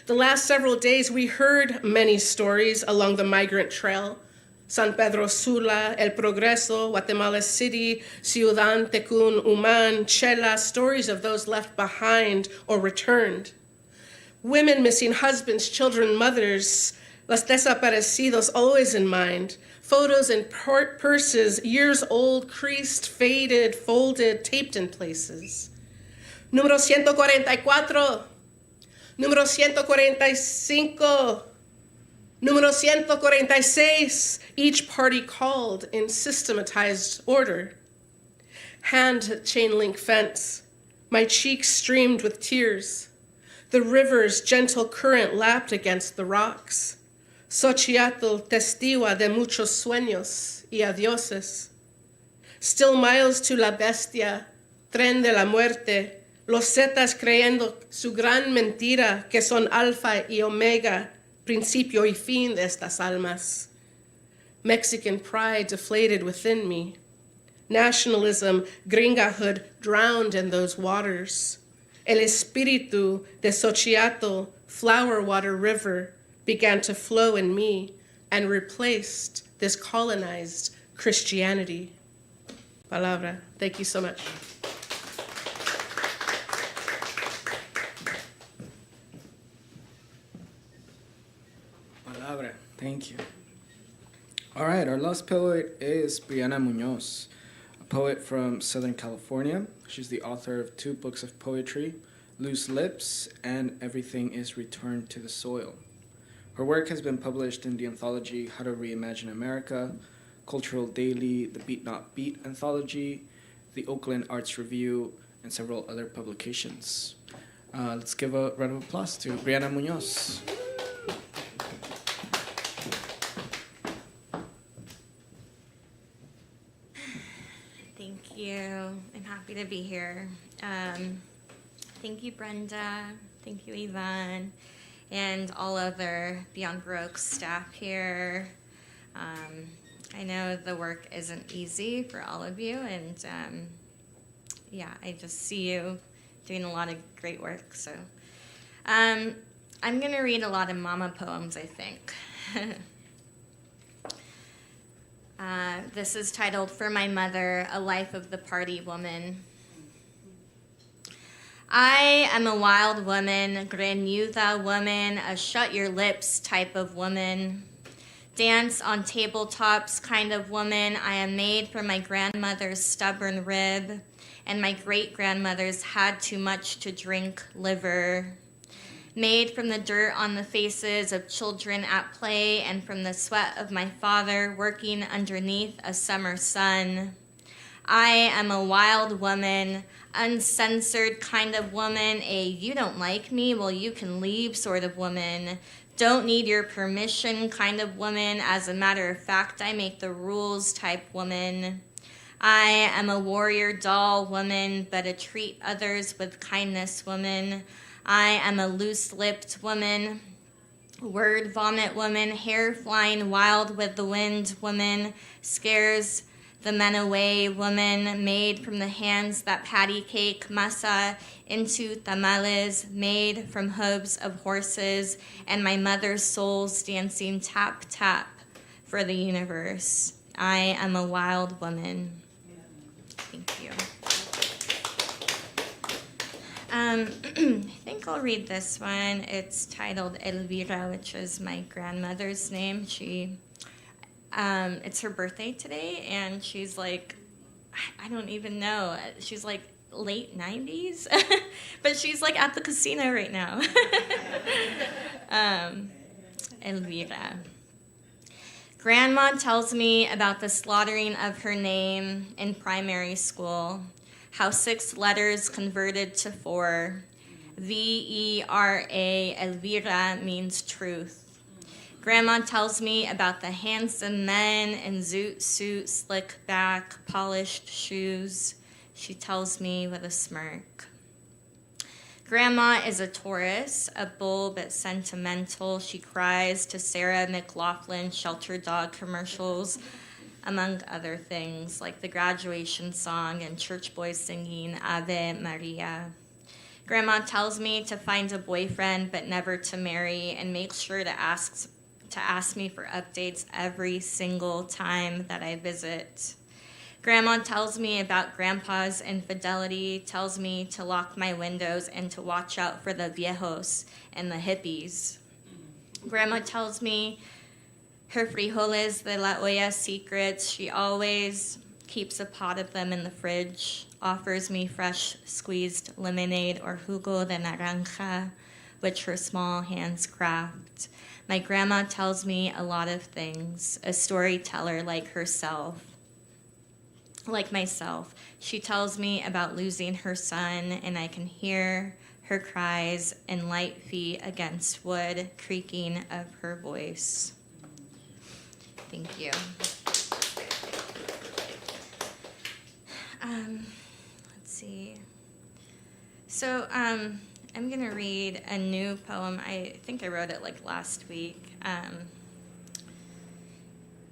The last several days we heard many stories along the migrant trail. San Pedro Sula, El Progreso, Guatemala City, Ciudad Tecún, Uman, Chela, stories of those left behind or returned. women missing husbands, children, mothers, los desaparecidos always in mind, photos in purses, years old, creased, faded, folded, taped in places. Número 144, número 145, número 146, each party called in systematized order. Hand chain link fence, my cheeks streamed with tears. The river's gentle current lapped against the rocks. Xochiatl testigua de muchos sueños y adioses. Still miles to la bestia, tren de la muerte, los zetas creyendo su gran mentira que son alfa y omega, principio y fin de estas almas. Mexican pride deflated within me. Nationalism, gringahood drowned in those waters. El espíritu de Xochiatl, flower water river, began to flow in me and replaced this colonized Christianity. Palabra. Thank you so much. Palabra. Thank you. All right, our last poet is Briana Muñoz, a poet from Southern California. She's the author of 2 books of poetry, Loose Lips and Everything is Returned to the Soil. Her work has been published in the Anthology, How to Reimagine America, Cultural Daily, the Beat Not Beat Anthology, the Oakland Arts Review, and several other publications. Let's give a round of applause to Briana Muñoz. Thank you. I'm happy to be here. Thank you, Brenda. Thank you, Yvonne, and all other Beyond Baroque staff here. I know the work isn't easy for all of you, and I just see you doing a lot of great work. So I'm going to read a lot of mama poems, I think. This is titled For My Mother, A Life of the Party Woman. I am a wild woman, granuda woman, a shut your lips type of woman. Dance on tabletops kind of woman. I am made from my grandmother's stubborn rib, and my great-grandmother's had too much to drink liver. Made from the dirt on the faces of children at play and from the sweat of my father working underneath a summer sun. I am a wild woman, uncensored kind of woman, a you don't like me, well you can leave sort of woman. Don't need your permission kind of woman. As a matter of fact, I make the rules type woman. I am a warrior doll woman, but a treat others with kindness woman. I am a loose-lipped woman, word vomit woman, hair flying wild with the wind woman, scares the men away woman, made from the hands that patty cake masa into tamales, made from hooves of horses, and my mother's soul's dancing tap-tap for the universe. I am a wild woman. Thank you. I think I'll read this one. It's titled Elvira, which is my grandmother's name. It's her birthday today, and she's like, I don't even know. She's like late 90s, but she's like at the casino right now. Elvira. Grandma tells me about the slaughtering of her name in primary school. How 6 letters converted to 4. V-E-R-A, Elvira means truth. Grandma tells me about the handsome men in zoot suit, slick back, polished shoes. She tells me with a smirk. Grandma is a Taurus, a bull but sentimental. She cries to Sarah McLaughlin shelter dog commercials, among other things, like the graduation song and church boys singing Ave Maria. Grandma tells me to find a boyfriend but never to marry, and makes sure to ask me for updates every single time that I visit. Grandma tells me about Grandpa's infidelity, tells me to lock my windows and to watch out for the viejos and the hippies. Grandma tells me her frijoles de la olla secrets. She always keeps a pot of them in the fridge, offers me fresh squeezed lemonade or jugo de naranja, which her small hands craft. My grandma tells me a lot of things, a storyteller like herself. Like myself, she tells me about losing her son, and I can hear her cries and light feet against wood, creaking of her voice. Thank you. Let's see. So I'm going to read a new poem. I think I wrote it like last week.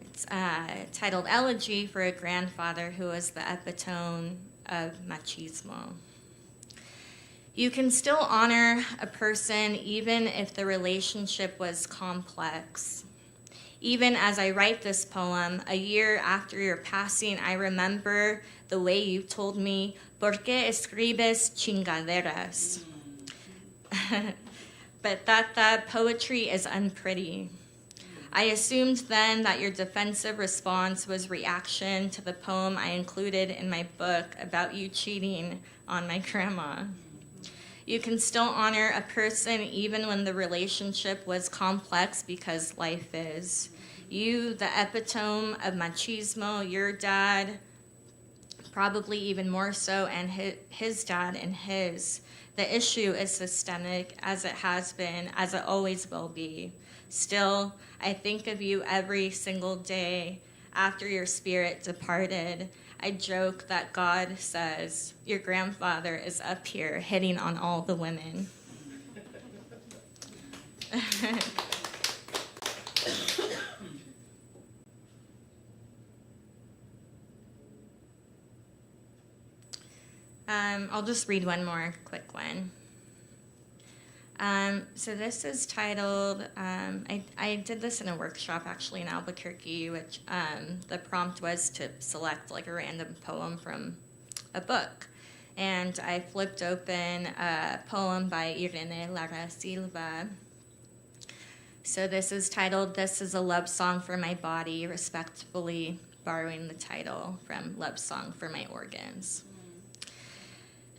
It's titled Elegy for a Grandfather Who Was the Epitome of Machismo. You can still honor a person even if the relationship was complex. Even as I write this poem, a year after your passing, I remember the way you told me, ¿Por qué escribes chingaderas? But that poetry is unpretty. I assumed then that your defensive response was reaction to the poem I included in my book about you cheating on my grandma. You can still honor a person even when the relationship was complex because life is. You, the epitome of machismo, your dad, probably even more so, and his dad and his. The issue is systemic, as it has been, as it always will be. Still, I think of you every single day after your spirit departed. I joke that God says, your grandfather is up here hitting on all the women. I'll just read one more quick one. So this is titled, I did this in a workshop actually in Albuquerque, which the prompt was to select like a random poem from a book. And I flipped open a poem by Irene Silva. So this is titled, This is a Love Song for My Body, respectfully borrowing the title from Love Song for My Organs.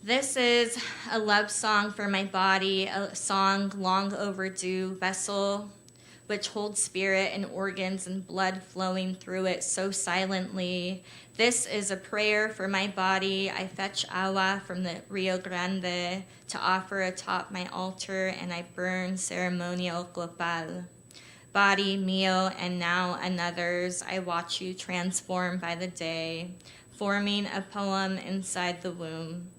This is a love song for my body, a song long overdue, vessel which holds spirit and organs and blood flowing through it so silently. This is a prayer for my body. I fetch agua from the Rio Grande to offer atop my altar, and I burn ceremonial copal. Body, meal, and now another's. I watch you transform by the day, forming a poem inside the womb.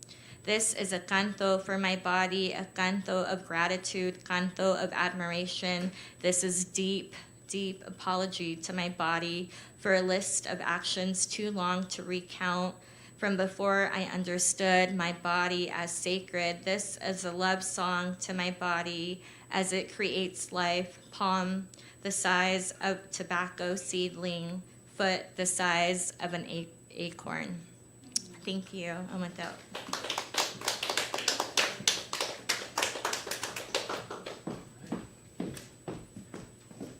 This is a canto for my body, a canto of gratitude, canto of admiration. This is deep, deep apology to my body for a list of actions too long to recount from before I understood my body as sacred. This is a love song to my body as it creates life. Palm the size of tobacco seedling, foot the size of an acorn. Thank you. I'm with that.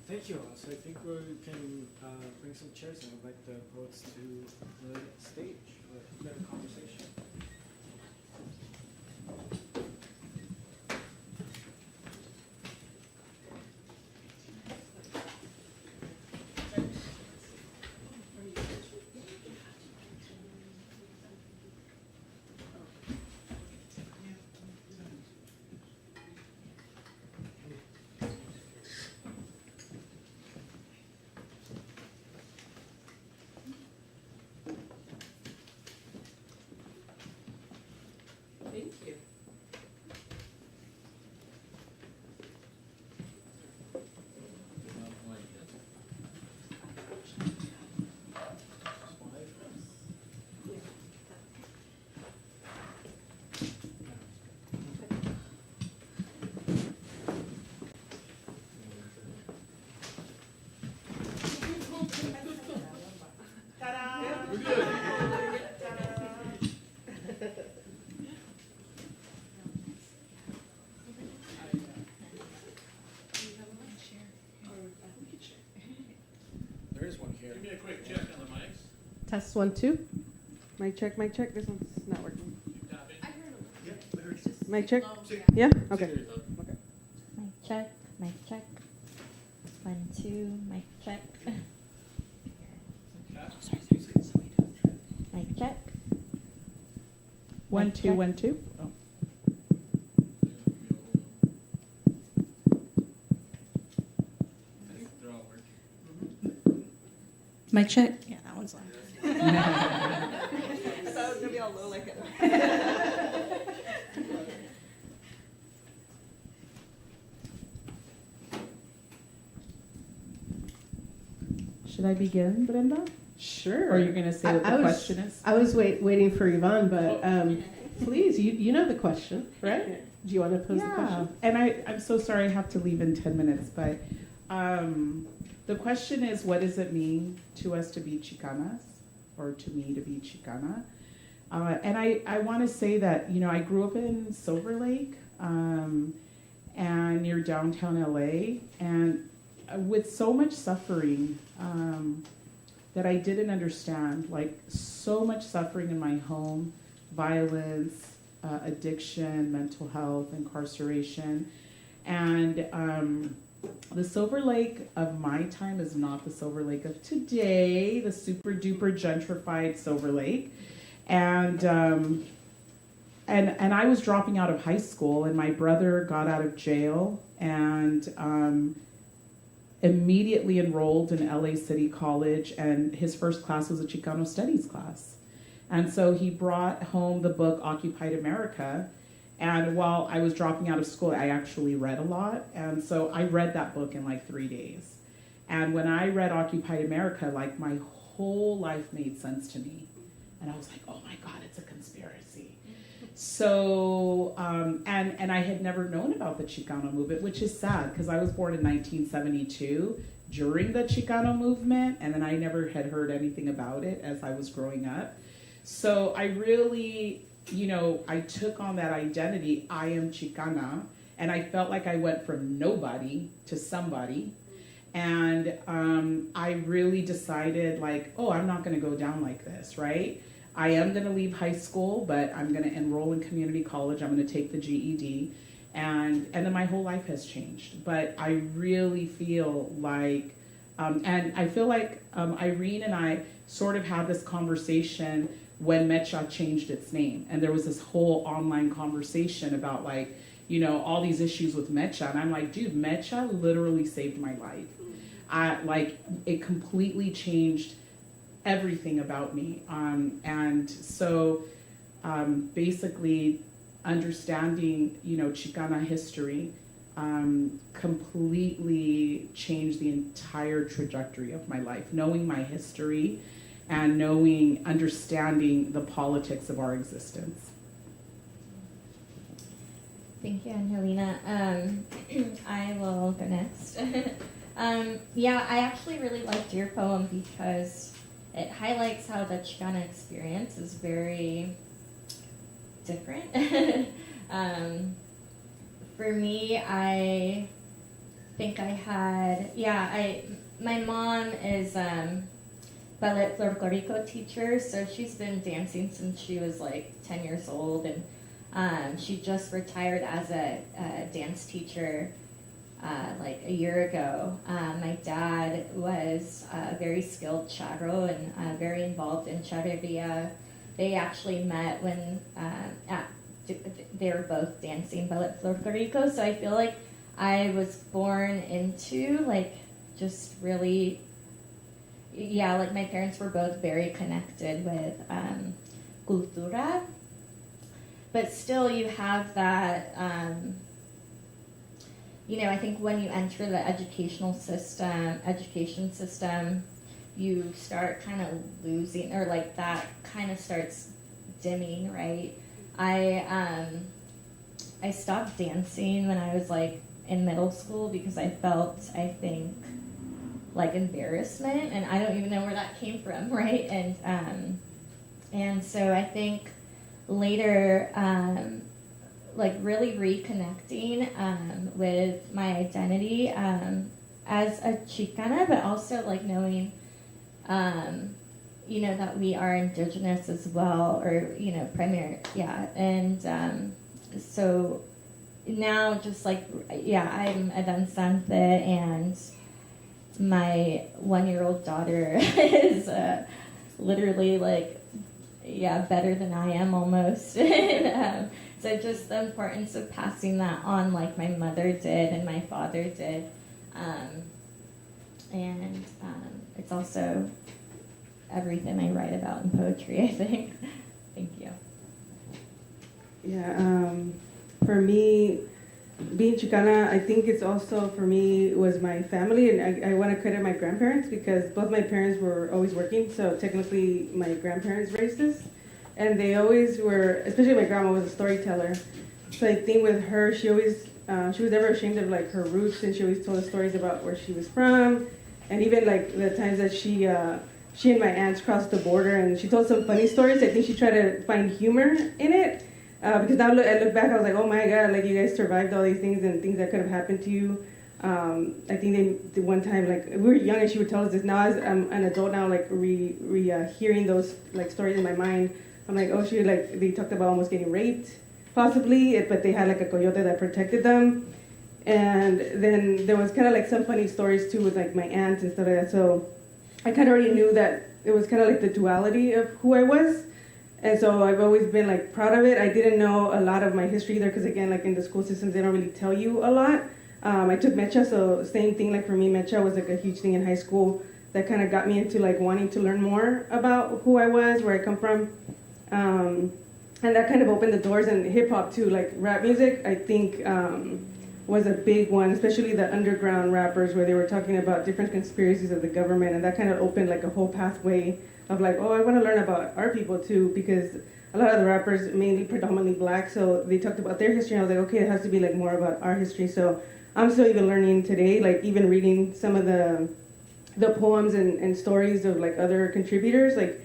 Thank you. So I think we can bring some chairs and invite the poets to the stage for a conversation. me a quick check on the mics. Test 1, 2. Mic check, mic check. This one's not working. You tapping? Mic check? Yeah? Okay. Mic check, mic check. 1, 2, mic check. Mic check. 1, 2, 1, 2. Oh. They're all working. Mic check. Yeah, that one's on. I thought it was going to be all low like it. Should I begin, Brenda? Sure. Or are you going to say what the question is? I was waiting for Yvonne, but please, you know the question, right? Do you want to pose the question? And I'm so sorry I have to leave in 10 minutes, but the question is, what does it mean to us to be Xicanas, or to me to be Xicana? And I want to say that, I grew up in Silver Lake and near downtown LA, and with so much suffering that I didn't understand, like so much suffering in my home, violence, addiction, mental health, incarceration. And the Silver Lake of my time is not the Silver Lake of today, the super duper gentrified Silver Lake. And I was dropping out of high school, and my brother got out of jail and immediately enrolled in LA City College, and his first class was a Chicano studies class. And so he brought home the book Occupied America, and while I was dropping out of school, I actually read a lot, and so I read that book in like 3 days. And when I read Occupied America, like my whole life made sense to me. And I was like, oh my God, it's a conspiracy. So, and I had never known about the Chicano movement, which is sad because I was born in 1972 during the Chicano movement, and then I never had heard anything about it as I was growing up. So I really, I took on that identity, I am Xicana, and I felt like I went from nobody to somebody. And I really decided like, oh, I'm not gonna go down like this, right? I am going to leave high school, but I'm going to enroll in community college. I'm going to take the GED, and then my whole life has changed. But I really feel like, and I feel like Irene and I sort of had this conversation when Mecha changed its name, and there was this whole online conversation about like, all these issues with Mecha, and I'm like, dude, Mecha literally saved my life. It completely changed everything about me, and so basically understanding Chicana history completely changed the entire trajectory of my life. Knowing my history and understanding the politics of our existence. Thank you, Angelina. I will go next. I actually really liked your poem because it highlights how the Xicana experience is very different. For me, I think I had, my mom is ballet folklorico teacher, so she's been dancing since she was like 10 years old, and she just retired as a dance teacher like a year ago. My dad was a very skilled charro and very involved in charreria. They actually met when they were both dancing ballet folklorico, so I feel like I was born into like just really, like my parents were both very connected with cultura, but still you have that, I think when you enter the education system, you start kind of losing, or like that kind of starts dimming, right? I stopped dancing when I was like in middle school because I felt, I think, like embarrassment, and I don't even know where that came from, right? And so I think later, like really reconnecting with my identity as a Xicana, but also like knowing that we are indigenous as well, or, primary, yeah. And so now just like, I'm a danzante, and my 1-year-old daughter is literally like, better than I am almost. And, so just the importance of passing that on like my mother did and my father did. And it's also everything I write about in poetry, I think. Thank you. Yeah, for me, being Xicana, I think it's also, for me, was my family, and I want to credit my grandparents because both my parents were always working, so technically my grandparents raised us, and they always were, especially my grandma was a storyteller, so I think with her, she was never ashamed of like her roots, and she always told us stories about where she was from, and even like the times that she and my aunts crossed the border, and she told some funny stories. I think she tried to find humor in it. Because now I look back, I was like, oh my God, like you guys survived all these things and things that could have happened to you. I think they one time, like we were young and she would tell us this. Now as I'm an adult now, like hearing those like stories in my mind, I'm like, oh shoot, like they talked about almost getting raped, possibly, but they had like a coyote that protected them. And then there was kind of like some funny stories too with like my aunts and stuff like that. So I kind of already knew that it was kind of like the duality of who I was. And so I've always been like proud of it. I didn't know a lot of my history either because again, like in the school systems, they don't really tell you a lot. I took Mecha, so same thing, like for me, Mecha was like a huge thing in high school that kind of got me into like wanting to learn more about who I was, where I come from. And that kind of opened the doors, and hip hop too, like rap music, I think was a big one, especially the underground rappers where they were talking about different conspiracies of the government, and that kind of opened like a whole pathway of like, oh, I want to learn about our people too, because a lot of the rappers, mainly predominantly black, so they talked about their history, and I was like, okay, it has to be like more about our history. So I'm still even learning today, like even reading some of the poems and stories of like other contributors, like,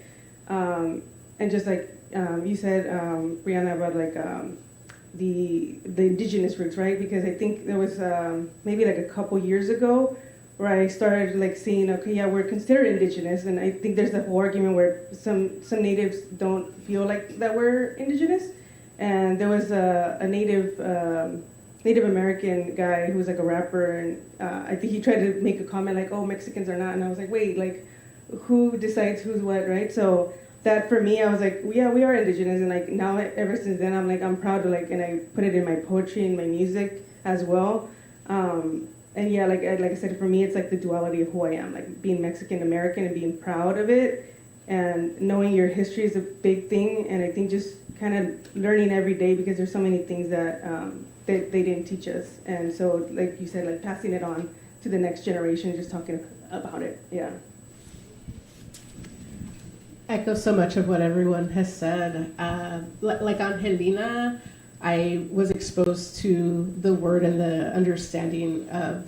and just like you said, Brianna, about like the indigenous roots, right? Because I think there was maybe like a couple years ago where I started like seeing, okay, yeah, we're considered indigenous, and I think there's the whole argument where some natives don't feel like that we're indigenous, and there was a Native American guy who was like a rapper, and I think he tried to make a comment like, oh, Mexicans are not, and I was like, wait, like who decides who's what, right? So that for me, I was like, well, yeah, we are indigenous, and like now ever since then, I'm like, I'm proud to like, and I put it in my poetry and my music as well. And yeah, like I said, for me, it's like the duality of who I am, like being Mexican American and being proud of it, and knowing your history is a big thing. And I think just kind of learning every day, because there's so many things that they didn't teach us. And so, like you said, like passing it on to the next generation, just talking about it. Yeah. Echo so much of what everyone has said. Like Angelina, I was exposed to the word and the understanding of,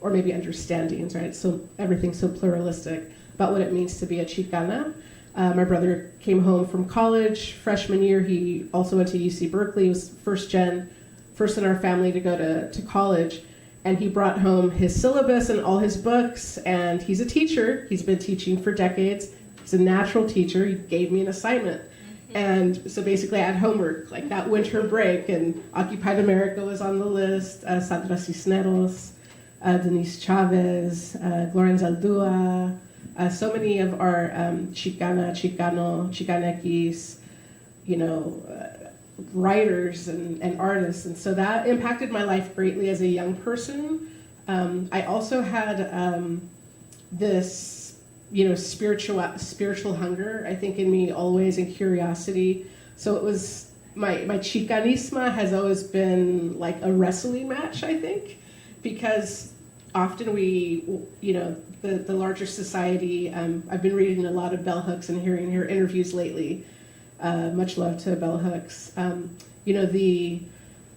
or maybe understandings, right? So everything's so pluralistic about what it means to be a Xicana. My brother came home from college, freshman year. He also went to UC Berkeley. He was first in our family to go to college. And he brought home his syllabus and all his books. And he's a teacher. He's been teaching for decades. He's a natural teacher. He gave me an assignment. And so basically I had homework, like that winter break, and Occupied America was on the list, Sandra Cisneros, Denise Chavez, Gloria Zaldúa, so many of our Xicana, Chicano, Chicanekis, writers and artists. And so that impacted my life greatly as a young person. I also had this spiritual hunger, I think, in me always, and curiosity. So it was, my Chicanisma has always been like a wrestling match, I think, because often we, the larger society, I've been reading a lot of Bell Hooks and hearing her interviews lately. Much love to Bell Hooks.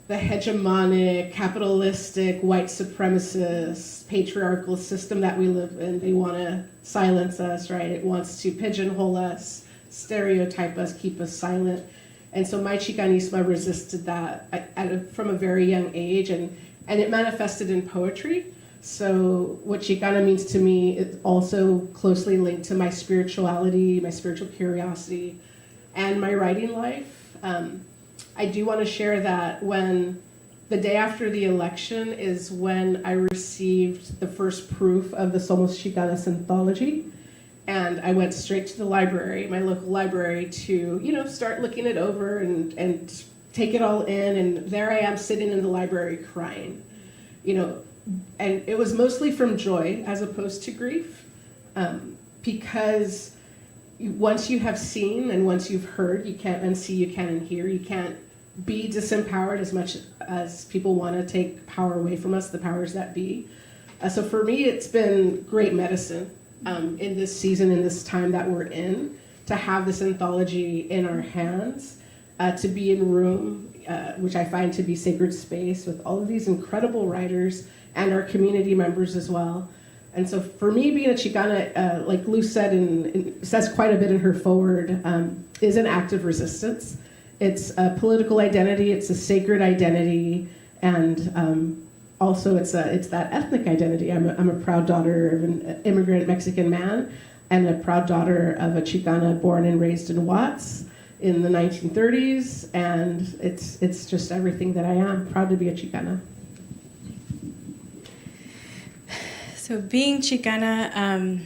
The hegemonic, capitalistic, white supremacist, patriarchal system that we live in, they want to silence us, right? It wants to pigeonhole us, stereotype us, keep us silent. And so my Chicanisma resisted that from a very young age, and it manifested in poetry. So what Xicana means to me is also closely linked to my spirituality, my spiritual curiosity, and my writing life. I do want to share that when the day after the election is when I received the first proof of the Somos Xicanas Anthology. And I went straight to the library, my local library, to, start looking it over and take it all in. And there I am sitting in the library crying, and it was mostly from joy as opposed to grief, because once you have seen and once you've heard, you can't unsee, you can't unhear, you can't be disempowered as much as people want to take power away from us, the powers that be. So for me, it's been great medicine in this season, in this time that we're in, to have this anthology in our hands, to be in room, which I find to be sacred space with all of these incredible writers and our community members as well. And so for me, being a Xicana, like Luz said, and says quite a bit in her forward, is an act of resistance. It's a political identity, it's a sacred identity, and also it's that ethnic identity. I'm a proud daughter of an immigrant Mexican man and a proud daughter of a Xicana born and raised in Watts in the 1930s, and it's just everything that I am. Proud to be a Xicana. So being Xicana,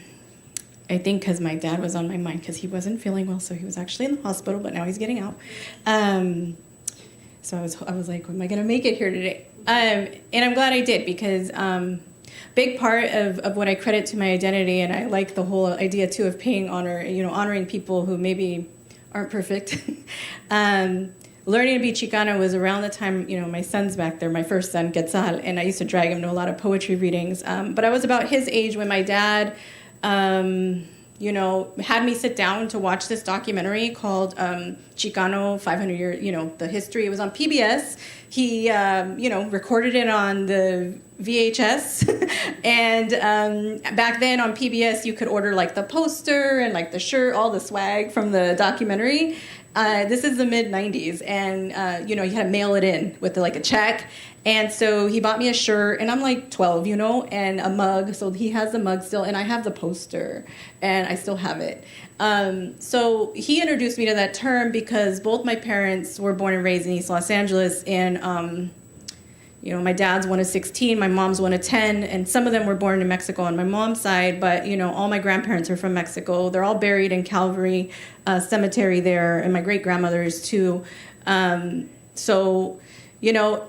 I think because my dad was on my mind because he wasn't feeling well, so he was actually in the hospital, but now he's getting out. So I was like, am I going to make it here today? And I'm glad I did, because big part of what I credit to my identity, and I like the whole idea too of paying honor, honoring people who maybe aren't perfect. Learning to be Xicana was around the time, my son's back there, my first son, Quetzal, and I used to drag him to a lot of poetry readings. But I was about his age when my dad, had me sit down to watch this documentary called Chicano 500 Years, the history. It was on PBS. He, recorded it on the VHS. And back then on PBS, you could order like the poster and like the shirt, all the swag from the documentary. This is the mid-90s, and, you had to mail it in with like a check. And so he bought me a shirt, and I'm like 12, and a mug. So he has the mug still, and I have the poster, and I still have it. So he introduced me to that term because both my parents were born and raised in East Los Angeles, and my dad's one of 16, my mom's one of 10, and some of them were born in Mexico on my mom's side, but, all my grandparents are from Mexico. They're all buried in Calvary Cemetery there, and my great-grandmother is too.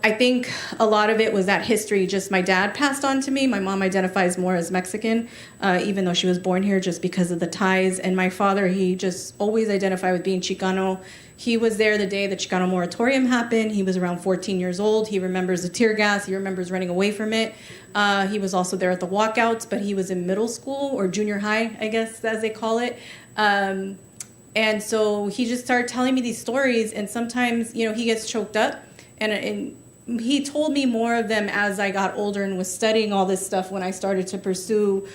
I think a lot of it was that history just my dad passed on to me. My mom identifies more as Mexican, even though she was born here, just because of the ties. And my father, he just always identified with being Chicano. He was there the day the Chicano moratorium happened. He was around 14 years old. He remembers the tear gas. He remembers running away from it. He was also there at the walkouts, but he was in middle school or junior high, I guess, as they call it. And so he just started telling me these stories, and sometimes, he gets choked up. And he told me more of them as I got older and was studying all this stuff when I started to pursue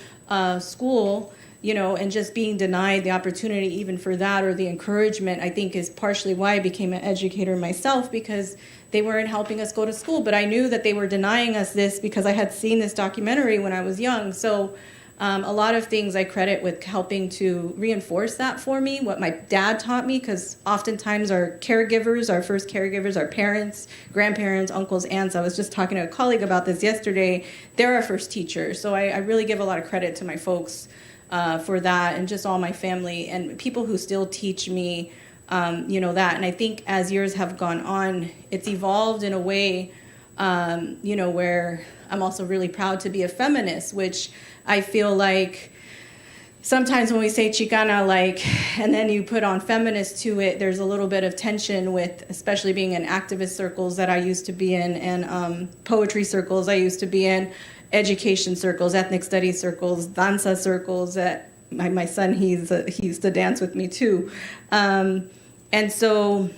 school, and just being denied the opportunity even for that, or the encouragement, I think is partially why I became an educator myself, because they weren't helping us go to school. But I knew that they were denying us this because I had seen this documentary when I was young. So a lot of things I credit with helping to reinforce that for me, what my dad taught me, because oftentimes our caregivers, our first caregivers, our parents, grandparents, uncles, aunts. I was just talking to a colleague about this yesterday. They're our first teachers. So I really give a lot of credit to my folks for that, and just all my family and people who still teach me, that. And I think as years have gone on, it's evolved in a way, where I'm also really proud to be a feminist, which I feel like sometimes when we say Xicana, and then you put on feminist to it, there's a little bit of tension with, especially being in activist circles that I used to be in, and poetry circles I used to be in, education circles, ethnic studies circles, danza circles. That my son, he used to dance with me too. And so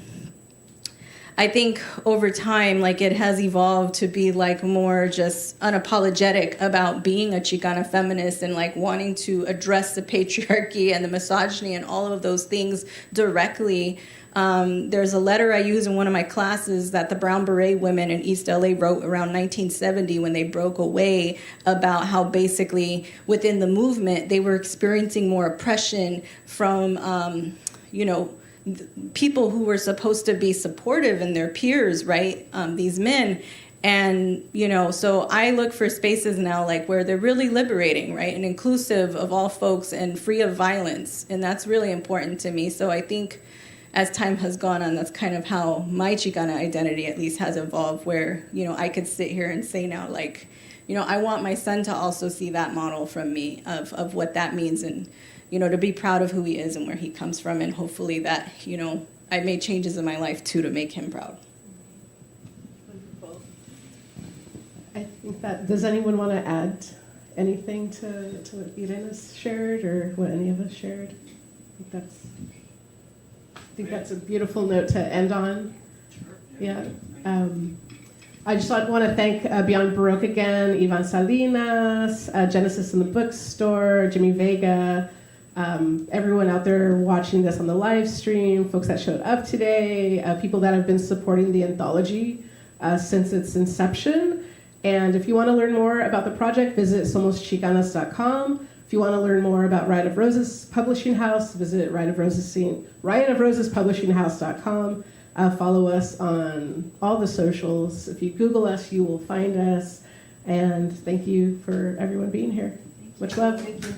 I think over time, like it has evolved to be like more just unapologetic about being a Chicana feminist and like wanting to address the patriarchy and the misogyny and all of those things directly. There's a letter I use in one of my classes that the Brown Beret women in East LA wrote around 1970 when they broke away, about how basically within the movement they were experiencing more oppression from, people who were supposed to be supportive and their peers, right? These men. And, so I look for spaces now like where they're really liberating, right? And inclusive of all folks and free of violence. And that's really important to me. So I think as time has gone on, that's kind of how my Chicana identity at least has evolved, where, I could sit here and say now, like, I want my son to also see that model from me of what that means, and, to be proud of who he is and where he comes from, and hopefully that, I've made changes in my life too to make him proud. I think that, does anyone want to add anything to what Irene has shared or what any of us shared? I think that's a beautiful note to end on. Yeah. I just want to thank Beyond Baroque again, Ivan Salinas, Genesis in the Bookstore, Jimmy Vega, everyone out there watching this on the live stream, folks that showed up today, people that have been supporting the anthology since its inception. And if you want to learn more about the project, visit somosxicanas.com. If you want to learn more about Riot of Roses Publishing House, visit riotofrosespublishinghouse.com. Follow us on all the socials. If you Google us, you will find us. And thank you for everyone being here. Much love. Thank you.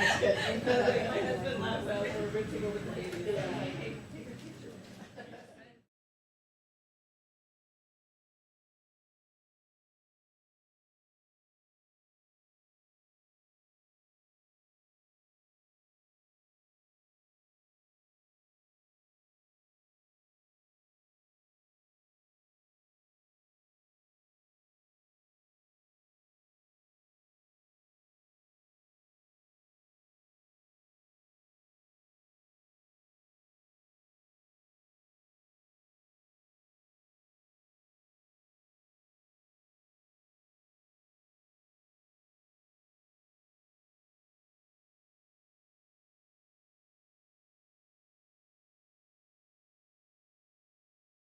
That's good.